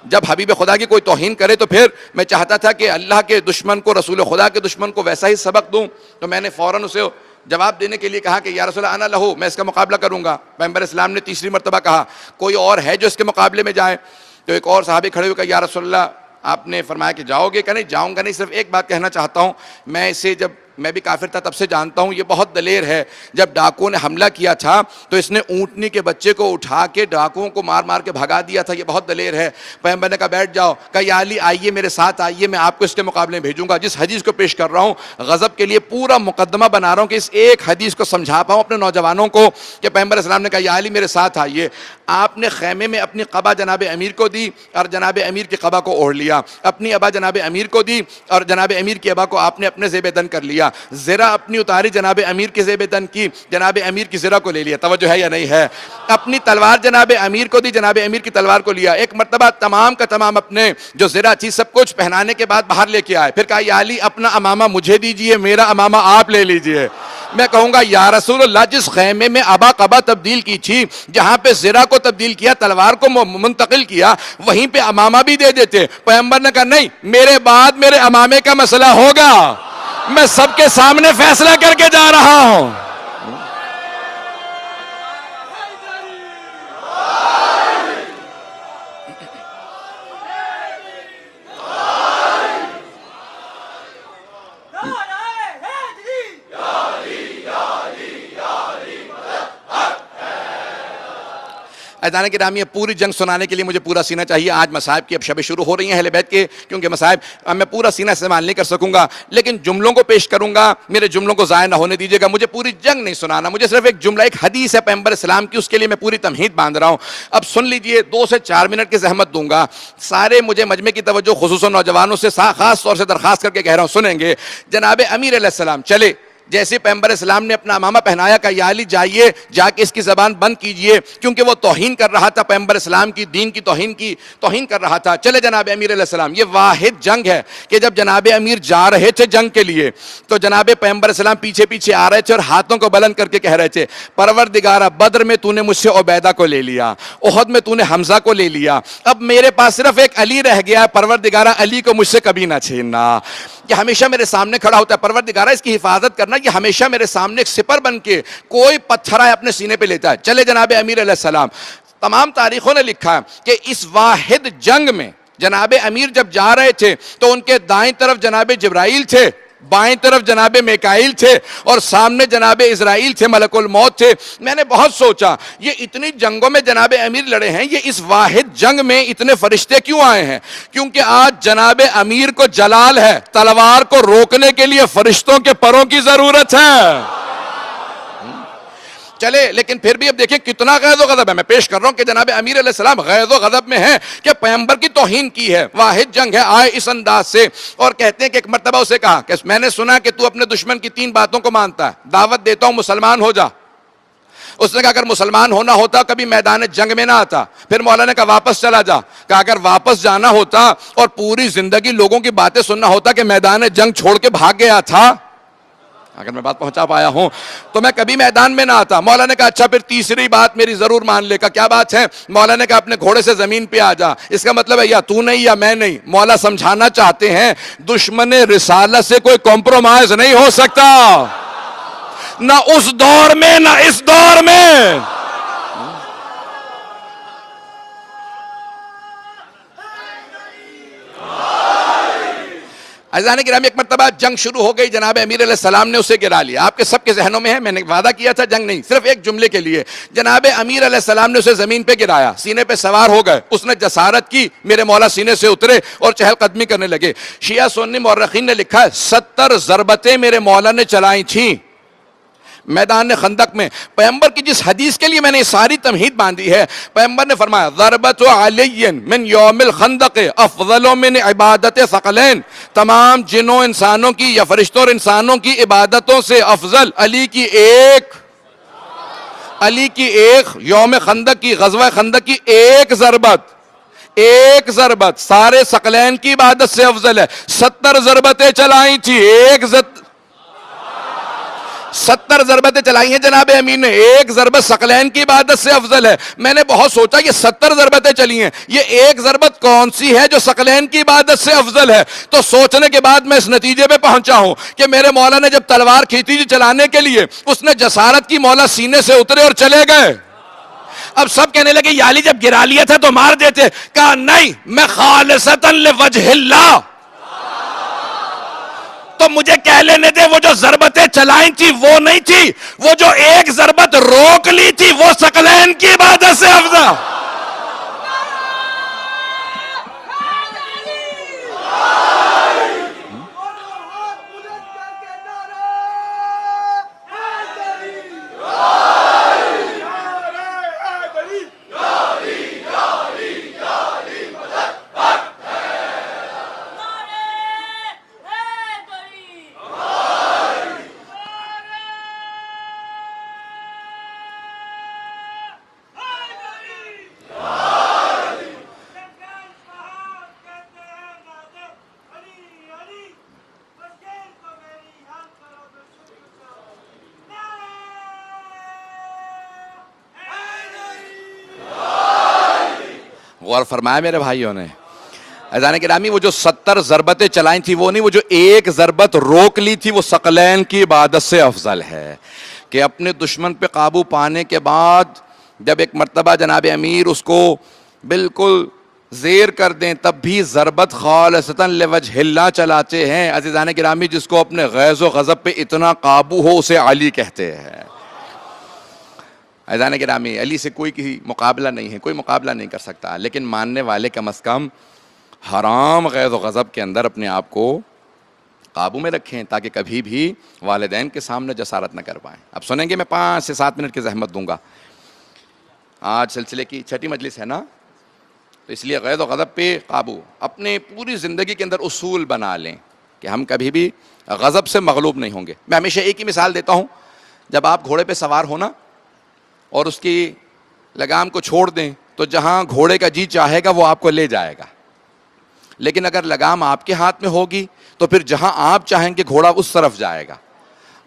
جب حبیب خدا کی کوئی توہین کرے تو پھر میں چاہتا تھا کہ اللہ کے دشمن کو، رسول خدا کے دشمن کو ویسا ہی سبق دوں، تو میں نے فوراً اسے جواب دینے کے لیے کہا کہ یا رسول اللہ انا لہو، میں اس کا مقابلہ کروں گا۔ پیغمبر اسلام نے تیسری مرتبہ کہا کوئی اور ہے جو اس کے مقابلے میں جائے؟ تو ایک اور صحابی کھڑے ہوئے کہا یا رسول اللہ، آپ نے فرمایا کہ جاؤ گے؟ کہ نہیں جاؤں گا نہیں، صرف ایک بات کہنا چاہتا ہوں، میں اسے جب میں بھی کافر تھا تب سے جانتا ہوں، یہ بہت دلیر ہے۔ جب ڈاکوؤں نے حملہ کیا تھا تو اس نے اونٹنی کے بچے کو اٹھا کے ڈاکوؤں کو مار مار کے بھگا دیا تھا، یہ بہت دلیر ہے۔ پیغمبر نے کہا بیٹھ جاؤ، کہا یا علی آئیے میرے ساتھ آئیے، میں آپ کو اس کے مقابلے میں بھیجوں گا۔ جس حدیث کو پیش کر رہا ہوں غضب کے لیے پورا مقدمہ بنا رہا ہوں کہ اس ایک حدیث کو سمجھا پاؤں اپنے نوجوانوں کو کہ پیغمبر اسلام نے کہا یا علی میرے ساتھ آئیے۔ آپ نے خیمے میں اپنی قبا جناب امیر کو دی اور جناب امیر کی قبا کو اوڑھ لیا، اپنی ابا جناب امیر کو دی اور جناب امیر کی ابا کو آپ نے اپنے زیب دن کر لیا، زرہ اپنی اتاری جناب امیر کے زیب دن کی، جناب امیر کی زرہ کو لے لیا، توجہ ہے یا نہیں ہے؟ اپنی تلوار جناب امیر کو دی، جناب امیر کی تلوار کو لیا۔ ایک مرتبہ تمام کا تمام اپنے جو زرہ تھی سب کچھ پہنانے کے بعد باہر لے کے آئے، پھر کہا یا علی اپنا امامہ مجھے دیجئے، میرا امامہ آپ لے لیجئے۔ میں کہوں گا یا رسول اللہ جس خیمے میں ابا قبا تبدیل کی تھی، جہاں پہ زرہ کو تبدیل کیا، تلوار کو منتقل کیا، وہیں پہ امامہ بھی دے دیتے۔ پیغمبر نے کہا نہیں، میرے بعد میرے امامے کا مسئلہ ہوگا، میں سب کے سامنے فیصلہ کر کے جا رہا ہوں۔ عزیزان گرامی، پوری جنگ سنانے کے لیے مجھے پورا سینہ چاہیے۔ آج مصائب کی اب شبیں شروع ہو رہی ہیں اہل بیت کے، کیونکہ مصائب میں پورا سینہ استعمال نہیں کر سکوں گا، لیکن جملوں کو پیش کروں گا، میرے جملوں کو ضائع نہ ہونے دیجیے گا۔ مجھے پوری جنگ نہیں سنانا، مجھے صرف ایک جملہ، ایک حدیث ہے پیغمبر اسلام کی، اس کے لیے میں پوری تمہید باندھ رہا ہوں۔ اب سن لیجئے، 2 سے 4 منٹ کی زحمت دوں گا، سارے مجھے مجمع کی توجہ خصوصاً نوجوانوں سے خاص طور سے درخواست کر کے کہہ رہا ہوں، سنیں گے۔ جناب امیر علیہ السلام چلے، جیسے پیغمبر اسلام نے اپنا امامہ پہنایا کہ یا علی جائیے، جا کے اس کی زبان بند کیجئے، کیونکہ وہ توہین کر رہا تھا، پیغمبر اسلام کی دین کی توہین کر رہا تھا۔ چلے جناب امیر علیہ السلام، یہ واحد جنگ ہے کہ جب جناب امیر جا رہے تھے جنگ کے لیے تو جناب پیغمبر اسلام پیچھے پیچھے آ رہے تھے اور ہاتھوں کو بلند کر کے کہہ رہے تھے پروردگارہ بدر میں تو نے مجھ سے عبیدہ کو لے لیا، احد میں تو نے حمزہ کو لے لیا، اب میرے پاس صرف ایک علی رہ گیا ہے، پروردگارہ علی کو مجھ سے کبھی نہ چھیننا۔ یہ ہمیشہ میرے سامنے کھڑا ہوتا ہے، پروردگارہ اس کی حفاظت کرنا، یہ ہمیشہ میرے سامنے ایک سپر بن کے کوئی پتھر آئے اپنے سینے پہ لیتا ہے۔ چلے جناب امیر علیہ السلام، تمام تاریخوں نے لکھا ہے کہ اس واحد جنگ میں جناب امیر جب جا رہے تھے تو ان کے دائیں طرف جناب جبرائیل تھے، بائیں طرف جناب میکائیل تھے اور سامنے جناب اسرائیل تھے، ملک الموت تھے۔ میں نے بہت سوچا یہ اتنی جنگوں میں جناب امیر لڑے ہیں، یہ اس واحد جنگ میں اتنے فرشتے کیوں آئے ہیں؟ کیونکہ آج جناب امیر کو جلال ہے، تلوار کو روکنے کے لیے فرشتوں کے پروں کی ضرورت ہے۔ چلے، لیکن پھر بھی اب دیکھیں کتنا غیظ و غضب ہے. میں پیش کر رہا ہوں کہ جناب امیر علیہ السلام غیظ و غضب میں ہیں کہ پیغمبر کی توہین کی ہے. واحد جنگ ہے آئے اس انداز سے، اور کہتے ہیں کہ ایک مرتبہ اسے کہا کہ میں نے سنا کہ تو اپنے دشمن کی 3 باتوں کو مانتا ہے، دعوت دیتا ہوں مسلمان ہو جا. اس نے کہا اگر مسلمان ہونا ہوتا کبھی میدان جنگ میں نہ آتا. پھر مولا نے کہا واپس چلا جا. کہا اگر واپس جانا ہوتا اور پوری زندگی لوگوں کی باتیں سننا ہوتا کہ میدان جنگ چھوڑ کے بھاگ گیا تھا، اگر میں بات پہنچا پایا ہوں تو میں کبھی میدان میں نہ آتا. مولا نے کہا اچھا پھر تیسری بات میری ضرور مان لے. کا کیا بات ہے؟ مولا نے کہا اپنے گھوڑے سے زمین پہ آ جا. اس کا مطلب ہے یا تو نہیں یا میں نہیں. مولا سمجھانا چاہتے ہیں دشمن رسالت سے کوئی کمپرومائز نہیں ہو سکتا، نہ اس دور میں نہ اس دور میں. عزیزان گرامی، ایک مرتبہ جنگ شروع ہو گئی، جناب امیر علیہ السلام نے اسے گرا لیا. آپ کے سب کے ذہنوں میں ہے، میں نے وعدہ کیا تھا جنگ نہیں، صرف ایک جملے کے لیے. جناب امیر علیہ السلام نے اسے زمین پہ گرایا، سینے پہ سوار ہو گئے. اس نے جسارت کی، میرے مولا سینے سے اترے اور چہل قدمی کرنے لگے. شیعہ سنی مورخین نے لکھا ہے 70 ضربتیں میرے مولا نے چلائی تھیں میدان خندق میں. پیغمبر کی جس حدیث کے لیے میں نے ساری تمہید باندھی ہے، پیغمبر نے فرمایا ضربت علی من یوم الخندق افضل من عبادت ثقلین. تمام جنوں انسانوں کی یا فرشتوں اور انسانوں کی عبادتوں سے افضل علی کی ایک یوم خندق کی، غزوہ خندق کی ایک ضربت سارے ثقلین کی عبادت سے افضل ہے. 70 ضربتیں چلائی تھی، 70 ضربتیں چلائی ہیں جناب امین نے، ایک ضربت ثقلین کی عبادت سے افضل ہے. میں نے بہت سوچا یہ 70 ضربتیں چلی ہیں، یہ ایک ضربت کون سی ہے جو ثقلین کی عبادت سے افضل ہے؟ تو سوچنے کے بعد میں اس نتیجے پہ پہنچا ہوں کہ میرے مولا نے جب تلوار کھینچی تھی چلانے کے لیے، اس نے جسارت کی، مولا سینے سے اترے اور چلے گئے. اب سب کہنے لگے یا علی جب گرا لیا تھا تو مار دیتے. کہا نہیں، میں خالصتاً لوجہ اللہ. تو مجھے کہہ لینے دے وہ جو ضربتیں چلائیں تھی وہ نہیں تھی، وہ جو ایک ضربت روک لی تھی وہ ثقلین کی عبادت سے افضل. غور فرمایا میرے بھائیوں نے. عزیزان گرامی، وہ جو 70 ضربتیں چلائیں تھی وہ نہیں، وہ جو ایک ضربت روک لی تھی وہ ثقلین کی عبادت سے افضل ہے. کہ اپنے دشمن پہ قابو پانے کے بعد جب ایک مرتبہ جناب امیر اس کو بالکل زیر کر دیں تب بھی ضربت خالصتاً لوجہ اللہ چلاتے ہیں. عزیزان گرامی، جس کو اپنے غیظ و غضب پہ اتنا قابو ہو اسے علی کہتے ہیں. عزیزان گرامی، علی سے کوئی کسی مقابلہ نہیں ہے، کوئی مقابلہ نہیں کر سکتا، لیکن ماننے والے کم از کم حرام غیظ و غضب کے اندر اپنے آپ کو قابو میں رکھیں تاکہ کبھی بھی والدین کے سامنے جسارت نہ کر پائیں. اب سنیں گے، میں 5 سے 7 منٹ کی زحمت دوں گا. آج سلسلے کی 6ٹھی مجلس ہے نا، تو اس لیے غیظ و غضب پہ قابو اپنے پوری زندگی کے اندر اصول بنا لیں کہ ہم کبھی بھی غضب سے مغلوب نہیں ہوں گے. میں ہمیشہ ایک ہی مثال دیتا ہوں. جب آپ گھوڑے پہ سوار ہونا اور اس کی لگام کو چھوڑ دیں تو جہاں گھوڑے کا جی چاہے گا وہ آپ کو لے جائے گا، لیکن اگر لگام آپ کے ہاتھ میں ہوگی تو پھر جہاں آپ چاہیں گے گھوڑا اس طرف جائے گا.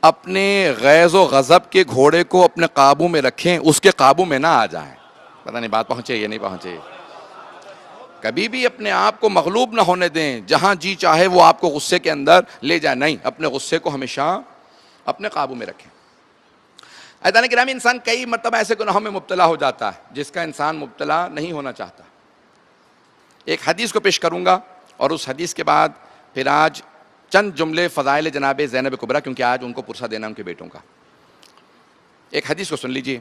اپنے غیظ و غضب کے گھوڑے کو اپنے قابو میں رکھیں، اس کے قابو میں نہ آ جائیں. پتہ نہیں بات پہنچے یا نہیں پہنچے. کبھی بھی اپنے آپ کو مغلوب نہ ہونے دیں، جہاں جی چاہے وہ آپ کو غصے کے اندر لے جائے. نہیں، اپنے غصے کو ہمیشہ اپنے قابو میں رکھیں. عزیزان گرامی، انسان کئی مرتبہ ایسے گناہوں میں مبتلا ہو جاتا ہے جس کا انسان مبتلا نہیں ہونا چاہتا. ایک حدیث کو پیش کروں گا اور اس حدیث کے بعد پھر آج چند جملے فضائل جناب زینب کبریٰ، کیونکہ آج ان کو پرسہ دینا ان کے بیٹوں کا. ایک حدیث کو سن لیجئے.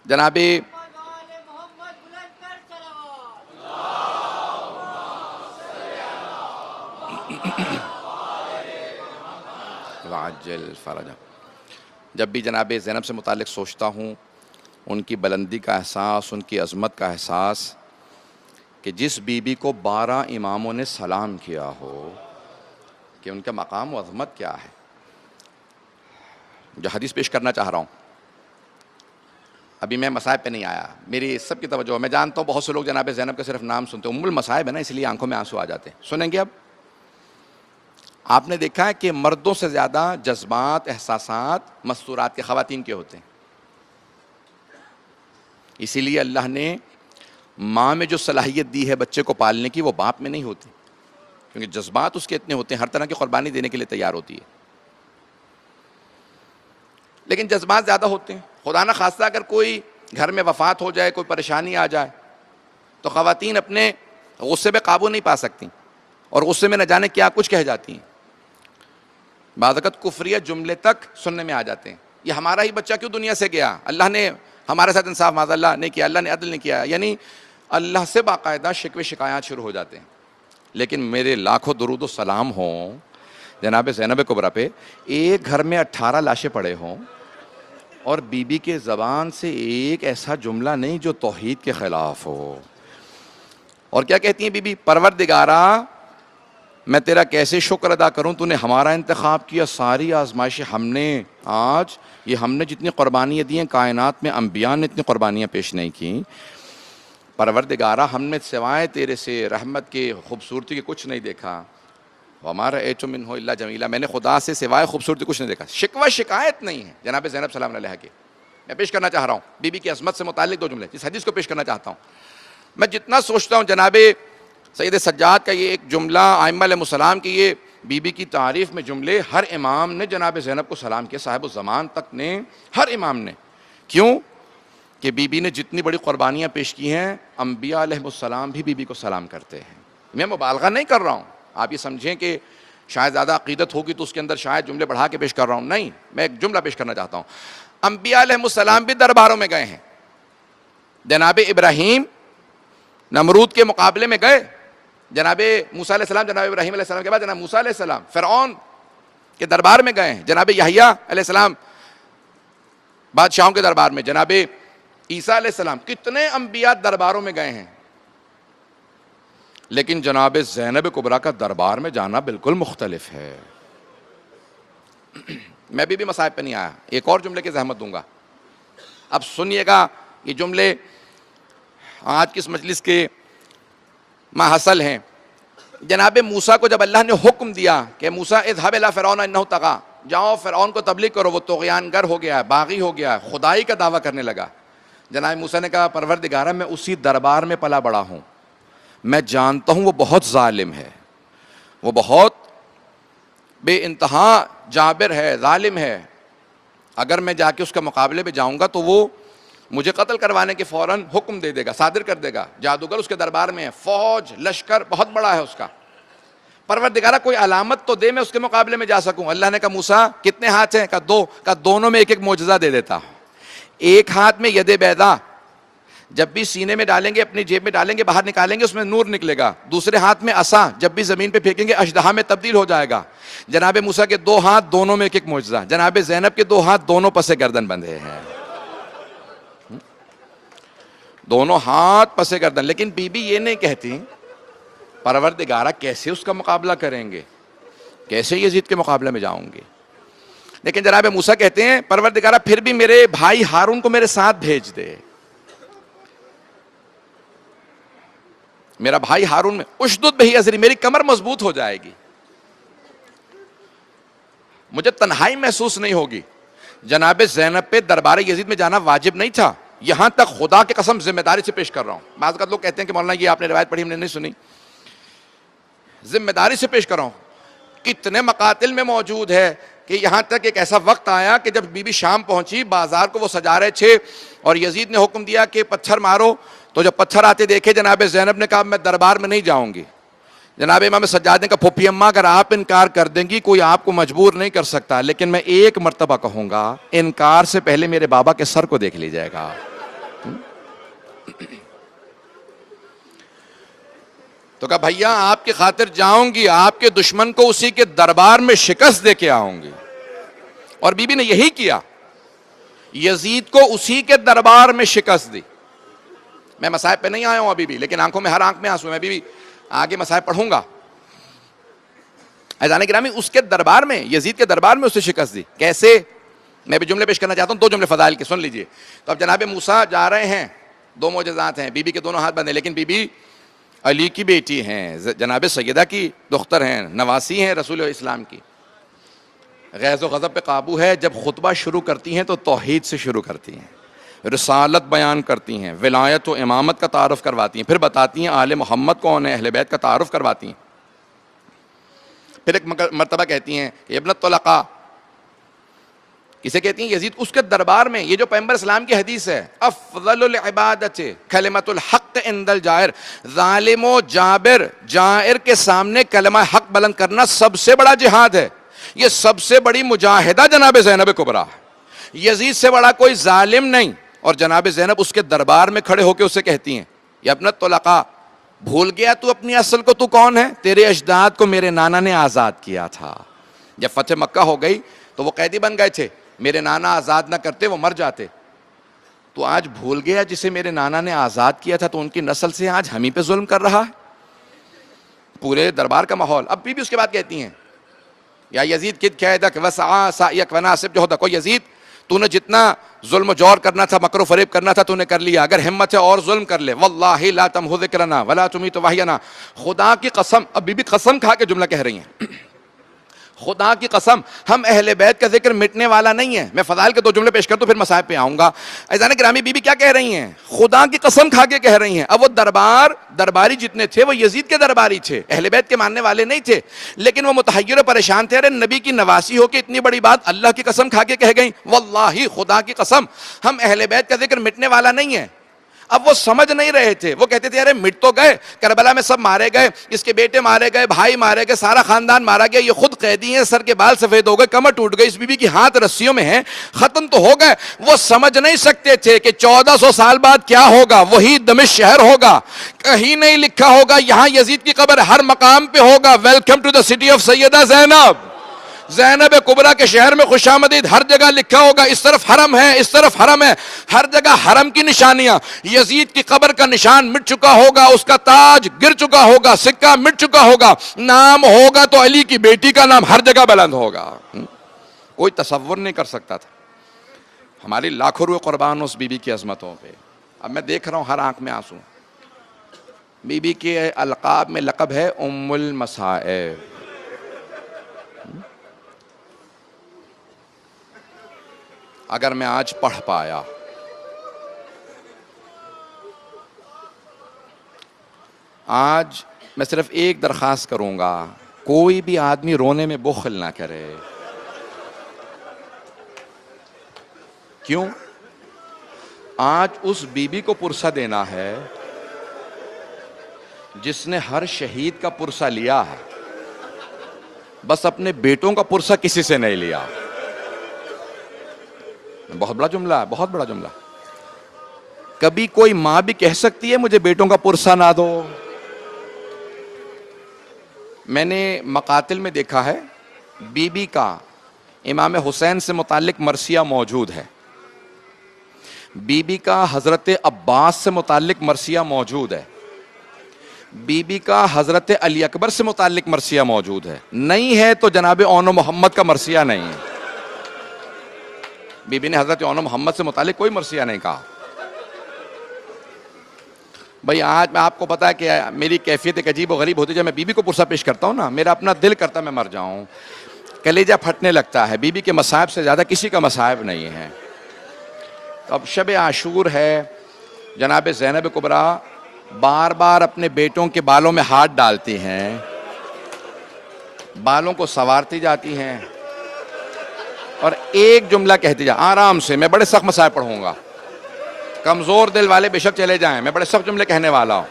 جناب وعجل فرجہ۔ جب بھی جناب زینب سے متعلق سوچتا ہوں، ان کی بلندی کا احساس، ان کی عظمت کا احساس، کہ جس بی بی کو 12 اماموں نے سلام کیا ہو، کہ ان کا مقام و عظمت کیا ہے۔ جو حدیث پیش کرنا چاہ رہا ہوں، ابھی میں مصائب پہ نہیں آیا، میری سب کی توجہ، میں جانتا ہوں بہت سے لوگ جناب زینب کا صرف نام سنتے ہیں، ام المصائب ہے نا، اس لیے آنکھوں میں آنسو آ جاتے ہیں۔ سنیں گے اب؟ آپ نے دیکھا ہے کہ مردوں سے زیادہ جذبات، احساسات مستورات کے خواتین کے ہوتے ہیں، اسی لیے اللہ نے ماں میں جو صلاحیت دی ہے بچے کو پالنے کی، وہ باپ میں نہیں ہوتی، کیونکہ جذبات اس کے اتنے ہوتے ہیں، ہر طرح کی قربانی دینے کے لیے تیار ہوتی ہے، لیکن جذبات زیادہ ہوتے ہیں۔ خدا نہ خواستہ اگر کوئی گھر میں وفات ہو جائے، کوئی پریشانی آ جائے، تو خواتین اپنے غصے پہ قابو نہیں پا سکتی، اور غصے میں نہ جانے کیا کچھ کہہ جاتی ہیں، بعض اوقات کفریہ جملے تک سننے میں آ جاتے ہیں، یہ ہمارا ہی بچہ کیوں دنیا سے گیا، اللہ نے ہمارے ساتھ انصاف معاذ اللہ نہیں کیا، اللہ نے عدل نہیں کیا، یعنی اللہ سے باقاعدہ شکوے شکایات شروع ہو جاتے ہیں۔ لیکن میرے لاکھوں درود و سلام ہوں جناب زینب کبریٰ پہ، ایک گھر میں 18 لاشیں پڑے ہوں اور بی بی کے زبان سے ایک ایسا جملہ نہیں جو توحید کے خلاف ہو۔ اور کیا کہتی ہیں بی بی؟ پروردگارا میں تیرا کیسے شکر ادا کروں، تو نے ہمارا انتخاب کیا، ساری آزمائشیں ہم نے آج، یہ ہم نے جتنی قربانیاں دی ہیں کائنات میں انبیاء نے اتنی قربانیاں پیش نہیں کی، پروردگارا ہم نے سوائے تیرے سے رحمت کے، خوبصورتی کے کچھ نہیں دیکھا، وَمَا رَأَيْتُ مِنْهُ إِلَّا جَمِيلًا، میں نے خدا سے سوائے خوبصورتی کچھ نہیں دیکھا۔ شکوہ شکایت نہیں ہے جناب زینب سلام علیہ کی۔ میں پیش کرنا چاہ رہا ہوں بی بی کی عظمت سے متعلق 2 جملے، اس حدیث کو پیش کرنا چاہتا ہوں۔ میں جتنا سوچتا ہوں جناب سید سجاد کا یہ ایک جملہ، ائمہ علیہ السلام کی یہ بی بی کی تعریف میں جملے، ہر امام نے جناب زینب کو سلام کیا، صاحب الزمان تک نے، ہر امام نے۔ کیوں؟ کہ بی بی نے جتنی بڑی قربانیاں پیش کی ہیں، انبیاء علیہ السلام بھی بی بی کو سلام کرتے ہیں۔ میں مبالغہ نہیں کر رہا ہوں، آپ یہ سمجھیں کہ شاید زیادہ عقیدت ہوگی تو اس کے اندر شاید جملے بڑھا کے پیش کر رہا ہوں، نہیں، میں ایک جملہ پیش کرنا چاہتا ہوں۔ انبیاء علیہ السلام بھی درباروں میں گئے ہیں، جناب ابراہیم نمرود کے مقابلے میں گئے، جناب موسیٰ علیہ السلام، جناب ابراہیم علیہ السلام کے بعد جناب موسیٰ علیہ السلام فرعون کے دربار میں گئے ہیں، جناب یحییٰ علیہ السلام بادشاہوں کے دربار میں، جناب عیسیٰ علیہ السلام، کتنے انبیاء درباروں میں گئے ہیں، لیکن جناب زینب کبریٰ کا دربار میں جانا بالکل مختلف ہے۔ میں بھی مصائب پہ نہیں آیا، ایک اور جملے کی زحمت دوں گا، اب سنیے گا، یہ جملے آج کی اس مجلس کے ماحصل ہیں۔ جناب موسیٰ کو جب اللہ نے حکم دیا کہ موسیٰ اذهب الى فرعون انه طغى، جاؤ فرعون کو تبلیغ کرو، وہ طغیان گر ہو گیا ہے، باغی ہو گیا ہے، خدائی کا دعویٰ کرنے لگا، جناب موسیٰ نے کہا پروردگارا میں اسی دربار میں پلا بڑا ہوں، میں جانتا ہوں وہ بہت ظالم ہے، وہ بہت بے انتہا جابر ہے، ظالم ہے، اگر میں جا کے اس کے مقابلے پہ جاؤں گا تو وہ مجھے قتل کروانے کے فوراً حکم دے دے گا، صادر کر دے گا، جادوگر اس کے دربار میں ہے، فوج لشکر بہت بڑا ہے اس کا، پروردگارہ کوئی علامت تو دے میں اس کے مقابلے میں جا سکوں۔ اللہ نے کہا موسیٰ کتنے ہاتھ ہیں؟ کہا 2، کہا دونوں میں ایک ایک معجزہ دے دیتا ہوں، ایک ہاتھ میں ید بیضا، جب بھی سینے میں ڈالیں گے، اپنی جیب میں ڈالیں گے، باہر نکالیں گے، اس میں نور نکلے گا، دوسرے ہاتھ میں عصا، جب بھی زمین پہ پھینکیں گے اژدہا میں تبدیل ہو جائے گا۔ جناب موسیٰ کے 2 ہاتھ، دونوں میں ایک ایک معجزہ، جناب زینب کے 2 ہاتھ، دونوں پسے گردن بندھے ہیں، دونوں ہاتھ پسے گردن، لیکن بی بی یہ نہیں کہتی پروردگارہ کیسے اس کا مقابلہ کریں گے، کیسے یزید کے مقابلے میں جاؤں گے، لیکن جناب موسیٰ کہتے ہیں پروردگارہ پھر بھی میرے بھائی ہارون کو میرے ساتھ بھیج دے، میرا بھائی ہارون میں اشدد بہ ازری، میری کمر مضبوط ہو جائے گی، مجھے تنہائی محسوس نہیں ہوگی۔ جناب زینب پہ دربار یزید میں جانا واجب نہیں تھا، یہاں تک خدا کی قسم ذمہ داری سے پیش کر رہا ہوں، بعض لوگ کہتے ہیں کہ مولانا یہ آپ نے روایت پڑھی ہم نے نہیں سنی، ذمہ داری سے پیش کر رہا ہوں، کتنے مقاتل میں موجود ہے کہ یہاں تک ایک ایسا وقت آیا کہ جب بی بی شام پہنچی، بازار کو وہ سجا رہے تھے اور یزید نے حکم دیا کہ پتھر مارو، تو جب پتھر آتے دیکھے جناب زینب نے کہا میں دربار میں نہیں جاؤں گی، جناب امام سجاد نے کہا پھوپھی اماں اگر آپ انکار کر دیں گی کوئی آپ کو مجبور نہیں کر سکتا، لیکن میں ایک مرتبہ کہوں گا انکار سے پہلے میرے بابا کے سر کو دیکھ لی جائے گا۔ تو کہا بھیا آپ کی خاطر جاؤں گی، آپ کے دشمن کو اسی کے دربار میں شکست دے کے آؤں گی، اور بی بی نے یہی کیا، یزید کو اسی کے دربار میں شکست دی. میں مصائب پہ نہیں آیا ہوں ابھی بھی، لیکن آنکھوں میں ہر آنکھ میں آنسو. میں بھی آگے مصائب پڑھوں گا. عزیزان گرامی، اس کے دربار میں، یزید کے دربار میں اسے شکست دی. کیسے؟ میں بھی جملے پیش کرنا چاہتا ہوں، 2 جملے فضائل کے سن لیجئے. تو اب جناب موسیٰ جا رہے ہیں، 2 معجزات ہیں، بی بی کے دونوں ہاتھ بندھے، لیکن بی بی علی کی بیٹی ہیں، جناب سیدہ کی دختر ہیں، نواسی ہیں رسول اسلام کی. غیظ و غضب پہ قابو ہے. جب خطبہ شروع کرتی ہیں تو توحید سے شروع کرتی ہیں، رسالت بیان کرتی ہیں، ولایت و امامت کا تعارف کرواتی ہیں، پھر بتاتی ہیں آل محمد کون ہے، اہل بیت کا تعارف کرواتی ہیں. پھر ایک مرتبہ کہتی ہیں کہ ابن الطلقاء، کسے کہتی ہیں؟ یزید. اس کے دربار میں یہ جو پیغمبر اسلام کی حدیث ہے، افضل العبادت کلمۃ الحق عند الجائر، ظالم و جابر جائر کے سامنے کلمہ حق بلند کرنا سب سے بڑا جہاد ہے. یہ سب سے بڑی مجاہدہ جناب زینب کبریٰ ہے. یزید سے بڑا کوئی ظالم نہیں. اور جناب زینب اس کے دربار میں کھڑے ہو کے اسے کہتی ہیں، یا ابن الطلقاء، بھول گیا تو اپنی اصل کو؟ تو کون ہے؟ تیرے اجداد کو میرے نانا نے آزاد کیا تھا. جب فتح مکہ ہو گئی تو وہ قیدی بن گئے تھے، میرے نانا آزاد نہ کرتے وہ مر جاتے. تو آج بھول گیا جسے میرے نانا نے آزاد کیا تھا، تو ان کی نسل سے آج ہم ہی پہ ظلم کر رہا ہے. پورے دربار کا ماحول. اب بھی اس کے بعد کہتی ہیں، یا یزید کد قیدک وسعا سعیک وناسب جہدک، کو یزید تو نے جتنا ظلم و جور کرنا تھا، مکر و فریب کرنا تھا تو نے کر لیا، اگر ہمت ہے اور ظلم کر لے. واللہ لا تمحو ذکرنا ولا تمیت وحینا، خدا کی قسم. اب بی بی قسم کھا کے جملہ کہہ رہی ہیں، خدا کی قسم ہم اہل بیت کا ذکر مٹنے والا نہیں ہے. میں فضائل کے 2 جملے پیش کر تو پھر مصائب پہ آؤں گا. عزیزان گرامی، بی بی کیا کہہ رہی ہیں؟ خدا کی قسم کھا کے کہہ رہی ہیں. اب وہ درباری جتنے تھے وہ یزید کے درباری تھے، اہل بیت کے ماننے والے نہیں تھے، لیکن وہ متحیر و پریشان تھے. ارے نبی کی نواسی ہو کے اتنی بڑی بات اللہ کی قسم کھا کے کہہ گئیں. واللہ خدا کی قسم ہم اہل بیت کا ذکر مٹنے والا نہیں ہے. اب وہ سمجھ نہیں رہے تھے. وہ کہتے تھے ارے مٹ تو گئے، کربلا میں سب مارے گئے، اس کے بیٹے مارے گئے، بھائی مارے گئے، سارا خاندان مارا گیا، یہ خود قیدی ہیں، سر کے بال سفید ہو گئے، کمر ٹوٹ گئی، اس بی بی کی ہاتھ رسیوں میں ہیں، ختم تو ہو گئے. وہ سمجھ نہیں سکتے تھے کہ 1400 سال بعد کیا ہوگا. وہی دمشق شہر ہوگا، کہیں نہیں لکھا ہوگا یہاں یزید کی قبر، ہر مقام پہ ہوگا welcome to the city of Sayyida Zainab. Zainab Kubra کے شہر میں خوش آمدید، ہر جگہ لکھا ہوگا اس طرف حرم ہے، اس طرف حرم ہے، ہر جگہ حرم کی نشانیاں. یزید کی قبر کا نشان مٹ چکا ہوگا، اس کا تاج گر چکا ہوگا، سکہ مٹ چکا ہوگا، نام ہوگا تو علی کی بیٹی کا نام ہر جگہ بلند ہوگا. کوئی تصور نہیں کر سکتا تھا. ہماری لاکھوں روح قربان اس بی بی کی عظمتوں پہ. اب میں دیکھ رہا ہوں ہر آنکھ میں آنسو. بی بی کے القاب میں لقب ہے ام المصائب. اگر میں آج پڑھ پایا، آج میں صرف ایک درخواست کروں گا، کوئی بھی آدمی رونے میں بخل نہ کرے. کیوں؟ آج اس بی بی کو پرسہ دینا ہے جس نے ہر شہید کا پرسہ لیا ہے، بس اپنے بیٹوں کا پرسہ کسی سے نہیں لیا. بہت بڑا جملہ ہے، بہت بڑا جملہ. کبھی کوئی ماں بھی کہہ سکتی ہے مجھے بیٹوں کا پرسہ نہ دو؟ میں نے مقاتل میں دیکھا ہے بی بی کا امام حسین سے متعلق مرثیہ موجود ہے، بی بی کا حضرت عباس سے متعلق مرثیہ موجود ہے، بی بی کا حضرت علی اکبر سے متعلق مرثیہ موجود ہے. نہیں ہے تو جناب اون و محمد کا مرثیہ نہیں ہے. بی بی نے حضرت اون و محمد سے متعلق کوئی مرثیہ نہیں کہا. بھئی آج میں آپ کو پتا ہے کہ میری کیفیت ایک عجیب و غریب ہوتی ہے. جب میں بی بی کو پرسہ پیش کرتا ہوں نا، میرا اپنا دل کرتا میں مر جاؤں، کلیجہ پھٹنے لگتا ہے. بی بی کے مصائب سے زیادہ کسی کا مصائب نہیں ہے. اب شب عاشور ہے، جناب زینب کبریٰ بار بار اپنے بیٹوں کے بالوں میں ہاتھ ڈالتی ہیں، بالوں کو سنوارتی جاتی ہیں اور ایک جملہ کہتی جا. آرام سے، میں بڑے سخت مصائب پڑھوں گا، کمزور دل والے بے شک چلے جائیں، میں بڑے سخت جملے کہنے والا ہوں.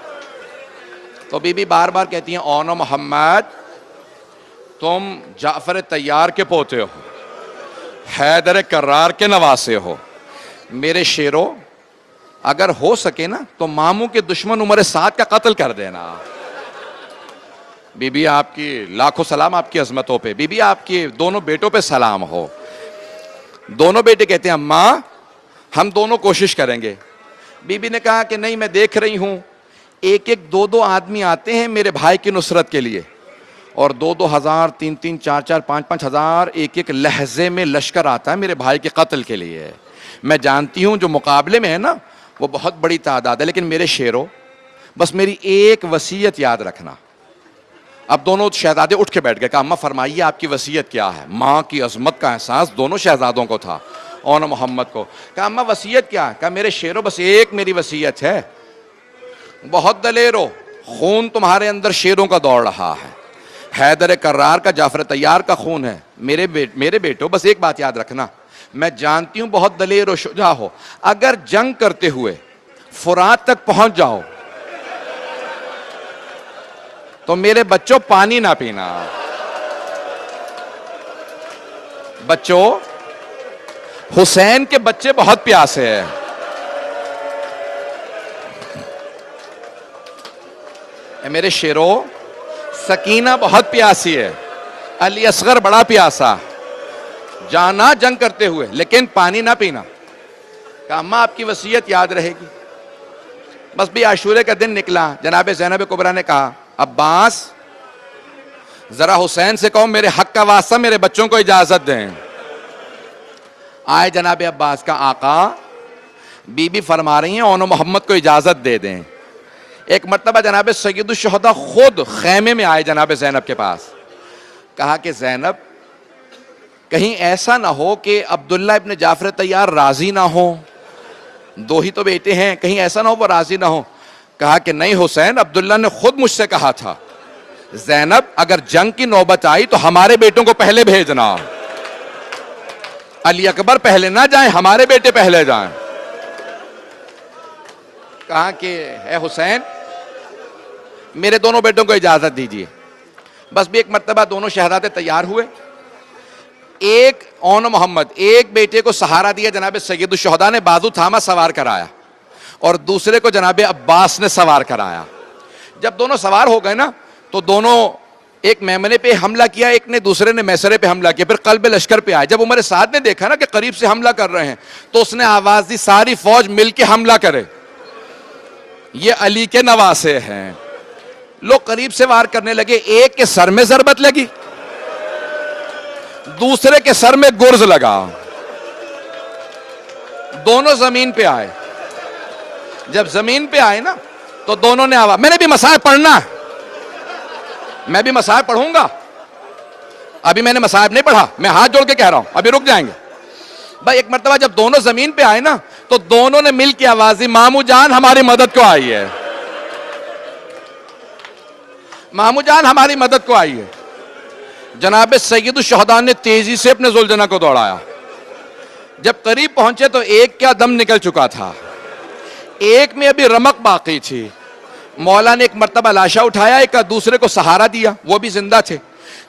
تو بی بی بار بار کہتی ہیں اون و محمد تم جعفر طیار کے پوتے ہو، حیدر کرار کے نواسے ہو. میرے شیرو، اگر ہو سکے نا تو ماموں کے دشمن عمر سعد کا قتل کر دینا. بی بی آپ کی لاکھوں سلام آپ کی عظمتوں پہ، بی بی آپ کی دونوں بیٹوں پہ سلام ہو. دونوں بیٹے کہتے ہیں اماں ہم دونوں کوشش کریں گے. بی بی نے کہا کہ نہیں، میں دیکھ رہی ہوں ایک ایک دو دو آدمی آتے ہیں میرے بھائی کی نصرت کے لیے، اور 2,000 3,000 4,000 5,000 ایک ایک لہجے میں لشکر آتا ہے میرے بھائی کے قتل کے لیے. میں جانتی ہوں جو مقابلے میں ہے نا وہ بہت بڑی تعداد ہے، لیکن میرے شیرو بس میری ایک وصیت یاد رکھنا. اب دونوں شہزادے اٹھ کے بیٹھ گئے. کہا اماں فرمائیے آپ کی وصیت کیا ہے؟ ماں کی عظمت کا احساس دونوں شہزادوں کو تھا، اور محمد کو. کہا اماں وصیت کیا ہے؟ کہا میرے شیرو بس ایک میری وصیت ہے، بہت دلیر ہو، خون تمہارے اندر شیروں کا دوڑ رہا ہے، حیدر کرار کا جعفر طیار کا خون ہے. میرے بیٹو بس ایک بات یاد رکھنا، میں جانتی ہوں بہت دلیر و شجاع ہو، اگر جنگ کرتے ہوئے فرات تک پہنچ جاؤ تو میرے بچوں پانی نہ پینا. بچوں حسین کے بچے بہت پیاسے ہیں. اے میرے شیرو سکینہ بہت پیاسی ہے، علی اصغر بڑا پیاسا، جانا جنگ کرتے ہوئے لیکن پانی نہ پینا. کہا اماں آپ کی وصیت یاد رہے گی. بس بھی عاشورے کا دن نکلا. جناب زینب کبریٰ نے کہا عباس ذرا حسین سے کہو میرے حق کا واسطہ میرے بچوں کو اجازت دیں. آئے جناب عباس کا آقا بی بی فرما رہی ہیں اونو محمد کو اجازت دے دیں. ایک مرتبہ جناب سید الشہداء خود خیمے میں آئے جناب زینب کے پاس. کہا کہ زینب کہیں ایسا نہ ہو کہ عبداللہ ابن جعفر طیار راضی نہ ہو، دو ہی تو بیٹے ہیں، کہیں ایسا نہ ہو وہ راضی نہ ہو. کہا کہ نہیں حسین، عبداللہ نے خود مجھ سے کہا تھا زینب اگر جنگ کی نوبت آئی تو ہمارے بیٹوں کو پہلے بھیجنا، علی اکبر پہلے نہ جائیں، ہمارے بیٹے پہلے جائیں. کہا کہ اے حسین میرے دونوں بیٹوں کو اجازت دیجیے. بس بھی ایک مرتبہ دونوں شہزادے تیار ہوئے. ایک اون محمد ایک بیٹے کو سہارا دیا جناب سید الشہداء نے، بازو تھاما سوار کرایا، اور دوسرے کو جناب عباس نے سوار کرایا. جب دونوں سوار ہو گئے نا تو دونوں ایک میمنے پہ حملہ کیا، ایک نے دوسرے نے میسرے پہ حملہ کیا، پھر قلب لشکر پہ آئے. جب عمر سعد نے دیکھا نا کہ قریب سے حملہ کر رہے ہیں تو اس نے آواز دی ساری فوج مل کے حملہ کرے، یہ علی کے نواسے ہیں. لوگ قریب سے وار کرنے لگے. ایک کے سر میں ضربت لگی، دوسرے کے سر میں گرز لگا، دونوں زمین پہ آئے. جب زمین پہ آئے نا تو دونوں نے آواز، میں نے بھی مصائب پڑھنا ہے، میں بھی مصائب پڑھوں گا. ابھی میں نے مصائب نہیں پڑھا، میں ہاتھ جوڑ کے کہہ رہا ہوں، ابھی رک جائیں گے. بھائی ایک مرتبہ جب دونوں زمین پہ آئے نا تو دونوں نے مل کے آواز دی مامو جان ہماری مدد کو آئی ہے، مامو جان ہماری مدد کو آئی ہے. جناب سید الشہداء نے تیزی سے اپنے ذوالجناح کو دوڑایا. جب قریب پہنچے تو ایک کا دم نکل چکا تھا، ایک میں ابھی رمق باقی تھی. مولا نے ایک مرتبہ لاشا اٹھایا، ایک کا دوسرے کو سہارا دیا، وہ بھی زندہ تھے.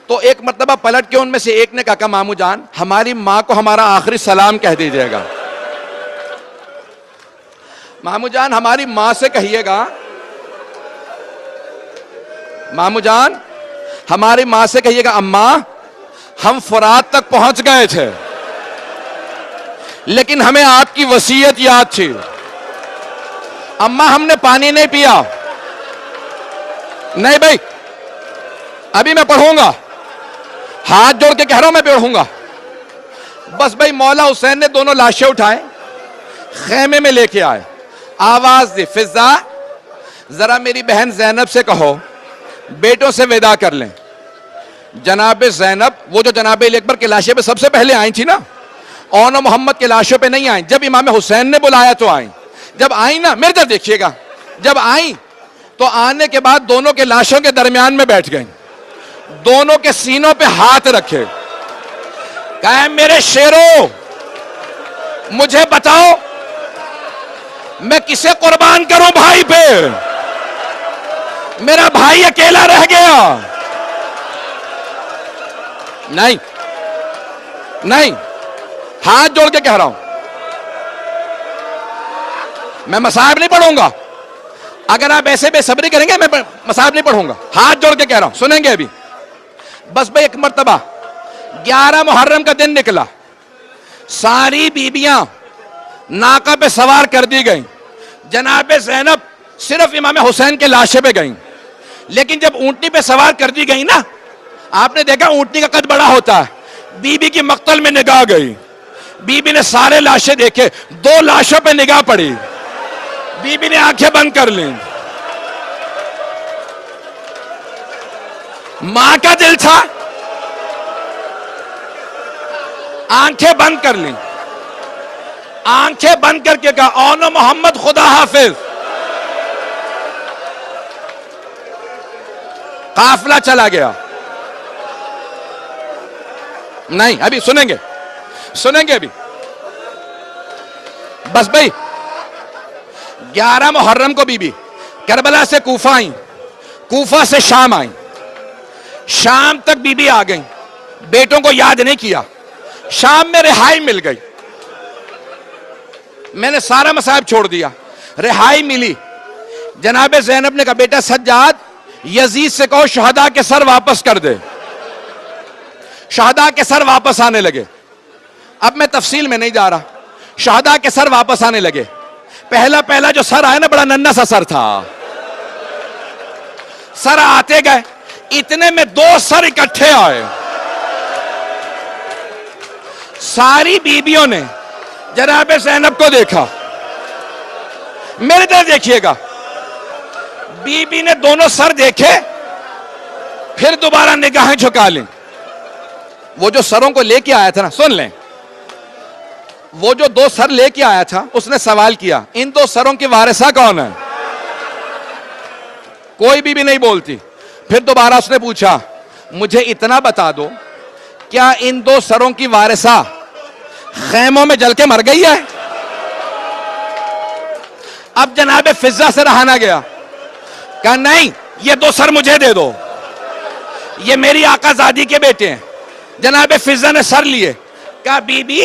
تو ایک مرتبہ پلٹ کے ان میں سے ایک نے کہا مامو جان ہماری ماں کو ہمارا آخری سلام کہہ دیجئے گا، مامو جان ہماری ماں سے کہیے گا، مامو جان ہماری ماں سے کہیے گا اماں ہم فرات تک پہنچ گئے تھے لیکن ہمیں آپ کی وصیت یاد تھی، اماں ہم نے پانی نہیں پیا. نہیں بھائی ابھی میں پڑھوں گا، ہاتھ جوڑ کے کہہ رہا ہوں میں پڑھوں گا. بس بھائی مولا حسین نے دونوں لاشیں اٹھائے، خیمے میں لے کے آئے، آواز دی فضا ذرا میری بہن زینب سے کہو بیٹوں سے وداع کر لیں. جناب زینب وہ جو جناب علی اکبر کے لاشے پہ سب سے پہلے آئی تھی نا، اون محمد کے لاشوں پہ نہیں آئیں، جب امام حسین نے بلایا تو آئیں. جب آئیں نا میرے طرف دیکھیے گا، جب آئیں تو آنے کے بعد دونوں کے لاشوں کے درمیان میں بیٹھ گئیں، دونوں کے سینوں پہ ہاتھ رکھے. کہا میرے شیرو مجھے بتاؤ میں کسے قربان کروں بھائی پہ، میرا بھائی اکیلا رہ گیا. نہیں نہیں ہاتھ جوڑ کے کہہ رہا ہوں میں مصائب نہیں پڑھوں گا. اگر آپ ایسے بے صبری کریں گے میں مصائب نہیں پڑھوں گا. ہاتھ جوڑ کے کہہ رہا ہوں سنیں گے ابھی. بس بھائی ایک مرتبہ 11 محرم کا دن نکلا، ساری بیبیاں ناقہ پہ سوار کر دی گئیں. جناب زینب صرف امام حسین کے لاشے پہ گئیں. لیکن جب اونٹنی پہ سوار کر دی گئی نا، آپ نے دیکھا اونٹنی کا قد بڑا ہوتا ہے. بی بی کی مقتل میں نگاہ گئی. بی بی نے سارے لاشیں دیکھے، 2 لاشوں پہ نگاہ پڑی. بی بی نے آنکھیں بند کر لیں. ماں کا دل تھا، آنکھیں بند کر لیں. آنکھیں بند کر کے کہا اونو محمد خدا حافظ. قافلہ چلا گیا. نہیں ابھی سنیں گے ابھی. بس بھائی 11 محرم کو بی بی کربلا سے کوفہ آئیں، کوفہ سے شام آئیں. شام تک بی بی آ گئیں، بیٹوں کو یاد نہیں کیا. شام میں رہائی مل گئی. میں نے سارا مصائب چھوڑ دیا. رہائی ملی. جناب زینب نے کہا بیٹا سجاد یزید سے کہو شہداء کے سر واپس کر دے. شہداء کے سر واپس آنے لگے. اب میں تفصیل میں نہیں جا رہا. شہداء کے سر واپس آنے لگے. پہلا جو سر آیا نا بڑا ننھا سا سر تھا. سر آتے گئے، اتنے میں 2 سر اکٹھے آئے. ساری بیبیوں نے جناب زینب کو دیکھا. میرے طرف دیکھیے گا. بی بی نے دونوں سر دیکھے، پھر دوبارہ نگاہیں جھکا لیں. وہ جو سروں کو لے کے آیا تھا نا، سن لیں، وہ جو 2 سر لے کے آیا تھا اس نے سوال کیا ان 2 سروں کی وارثہ کون ہے؟ کوئی بھی نہیں بولتی. پھر دوبارہ اس نے پوچھا مجھے اتنا بتا دو کیا ان 2 سروں کی وارثہ خیموں میں جل کے مر گئی ہے؟ اب جناب فضہ سے رہا نہ گیا. کہا نہیں، یہ 2 سر مجھے دے دو، یہ میری آقا زادی کے بیٹے ہیں. جناب فضہ نے سر لیے. کہا بی بی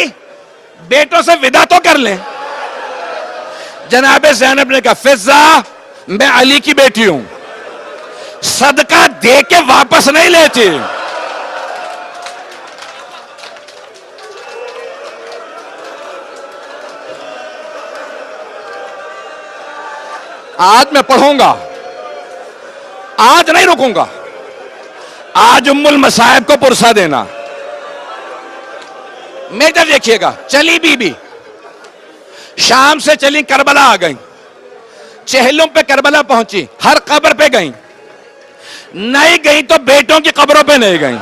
بیٹوں سے ودا تو کر لیں. جناب زینب نے کہا فضہ میں علی کی بیٹی ہوں، صدقہ دے کے واپس نہیں لیتی. آج میں پڑھوں گا، آج نہیں رکوں گا. آج ام المصائب کو پرسہ دینا. میجر دیکھیے گا. چلی بی بی شام سے چلی کربلا آ گئیں. چہلم پہ کربلا پہنچی. ہر قبر پہ گئیں. نہیں گئیں تو بیٹوں کی قبروں پہ نہیں گئیں.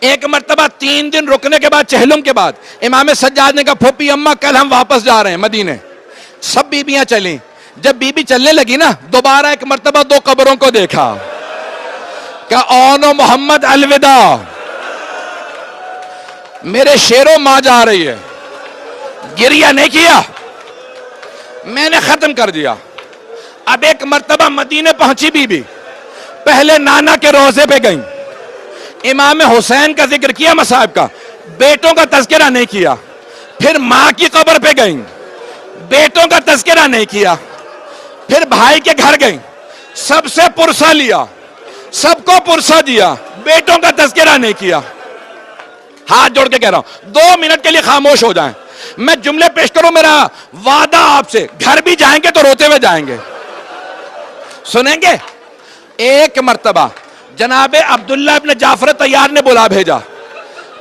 ایک مرتبہ 3 دن رکنے کے بعد چہلم کے بعد امام سجاد نے کہا پھوپھی اماں کل ہم واپس جا رہے ہیں مدینے. سب بیبیاں چلیں. جب بی بی چلنے لگی نا، دوبارہ ایک مرتبہ 2 قبروں کو دیکھا. کہ اونو محمد الوداع. میرے شیروں ماں جا رہی ہے. گریہ نہیں کیا، میں نے ختم کر دیا. اب ایک مرتبہ مدینے پہنچی بی بی. پہلے نانا کے روزے پہ گئیں. امام حسین کا ذکر کیا مصائب کا، بیٹوں کا تذکرہ نہیں کیا. پھر ماں کی قبر پہ گئیں، بیٹوں کا تذکرہ نہیں کیا. پھر بھائی کے گھر گئیں، سب سے پرسہ لیا، سب کو پرسہ دیا، بیٹوں کا تذکرہ نہیں کیا. ہاتھ جوڑ کے کہہ رہا ہوں 2 منٹ کے لیے خاموش ہو جائیں. میں جملے پیش کروں، میرا وعدہ آپ سے، گھر بھی جائیں گے تو روتے ہوئے جائیں گے. سنیں گے. ایک مرتبہ جناب عبداللہ ابن جعفر طیار نے بلا بھیجا.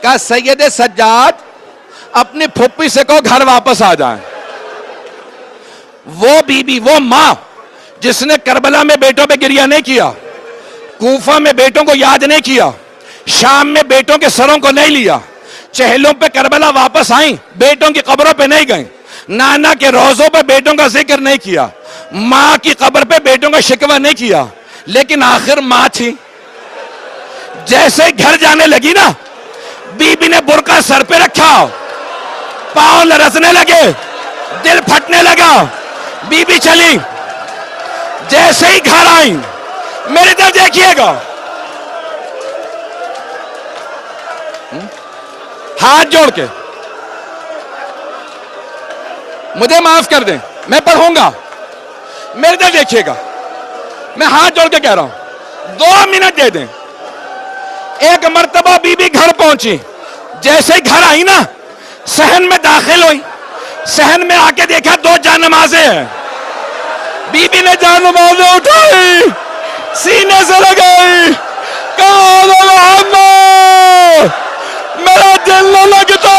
کہا سید سجاد اپنی پھوپھی سے کہو گھر واپس آ جائیں. وہ بی بی، وہ ماں جس نے کربلا میں بیٹوں پہ گریہ نہیں کیا، کوفہ میں بیٹوں کو یاد نہیں کیا، شام میں بیٹوں کے سروں کو نہیں لیا، چہلوں پہ کربلا واپس آئیں، بیٹوں کی قبروں پہ نہیں گئیں، نانا کے روزوں پہ بیٹوں کا ذکر نہیں کیا، ماں کی قبر پہ بیٹوں کا شکوہ نہیں کیا. لیکن آخر ماں تھی. جیسے گھر جانے لگی نا، بی بی نے برقع سر پہ رکھا، پاؤں لرزنے لگے، دل پھٹنے لگا. بی بی چلی. جیسے ہی گھر آئیں، میری طرف دیکھیے گا، ہاتھ جوڑ کے مجھے معاف کر دیں، میں پڑھوں گا، میری طرف دیکھیے گا. میں ہاتھ جوڑ کے کہہ رہا ہوں 2 منٹ دے دیں. ایک مرتبہ بی بی گھر پہنچی، جیسے ہی گھر آئی نا صحن میں داخل ہوئی, صحن میں آ کے دیکھا 2 جانمازیں ہیں. بی بی نے جانمازیں اٹھائی, سینے سے لگائی, کہا محمد میرا دل نہ لگتا.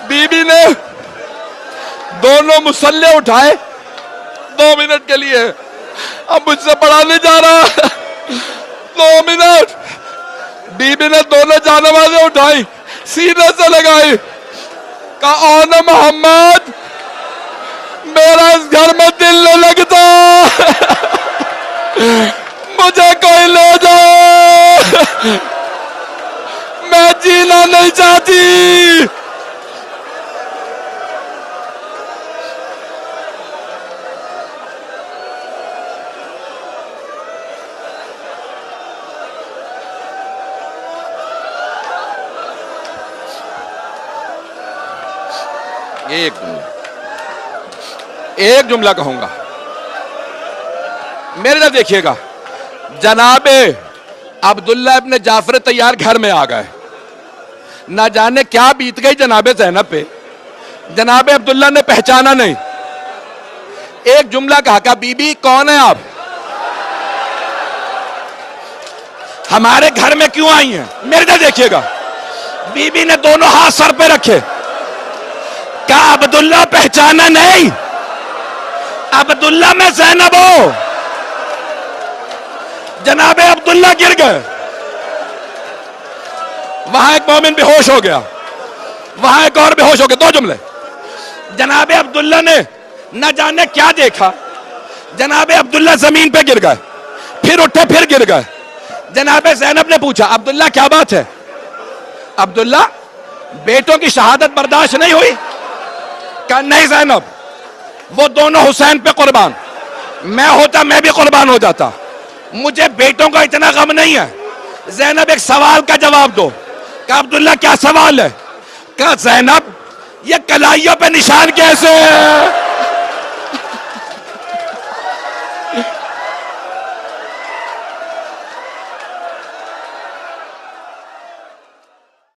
بی بی نے دونوں مسلح اٹھائے 2 منٹ کے لیے. اب مجھ سے پڑھا نہیں جا رہا. 2 منٹ. بی بی نے دونوں جانمازیں اٹھائی, سینے سے لگائی, کہا آن محمد میرا اس گھر میں دل نہ لگتا, مجھے کوئی لے جاؤ, میں جینا نہیں چاہتی. ایک جملہ کہوں گا, میرے طرف دیکھیے گا. جناب عبداللہ ابن جعفر طیار گھر میں آ گئے, نہ جانے کیا بیت گئی جناب زینب پہ. جناب عبداللہ نے پہچانا نہیں, ایک جملہ کہا کہ بی بی کون ہے آپ, ہمارے گھر میں کیوں آئی ہیں. میرے طرف دیکھیے گا. بی بی نے دونوں ہاتھ سر پہ رکھے, کہا عبداللہ پہچانا نہیں, عبداللہ میں زینب ہوں. جناب عبداللہ گر گئے, وہاں ایک مومن بے ہوش ہو گیا, وہاں ایک اور بے ہوش ہو گیا. 2 جملے. جناب عبداللہ نے نہ جانے کیا دیکھا, جناب عبداللہ زمین پہ گر گئے, پھر اٹھے پھر گر گئے. جناب زینب نے پوچھا عبداللہ کیا بات ہے, عبداللہ بیٹوں کی شہادت برداشت نہیں ہوئی. کہا نہیں زینب, وہ دونوں حسین پہ قربان, میں ہوتا میں بھی قربان ہو جاتا, مجھے بیٹوں کا اتنا غم نہیں ہے. زینب ایک سوال کا جواب دو. کہا عبداللہ کیا سوال ہے. کہا زینب یہ کلائیوں پہ نشان کیسے ہے.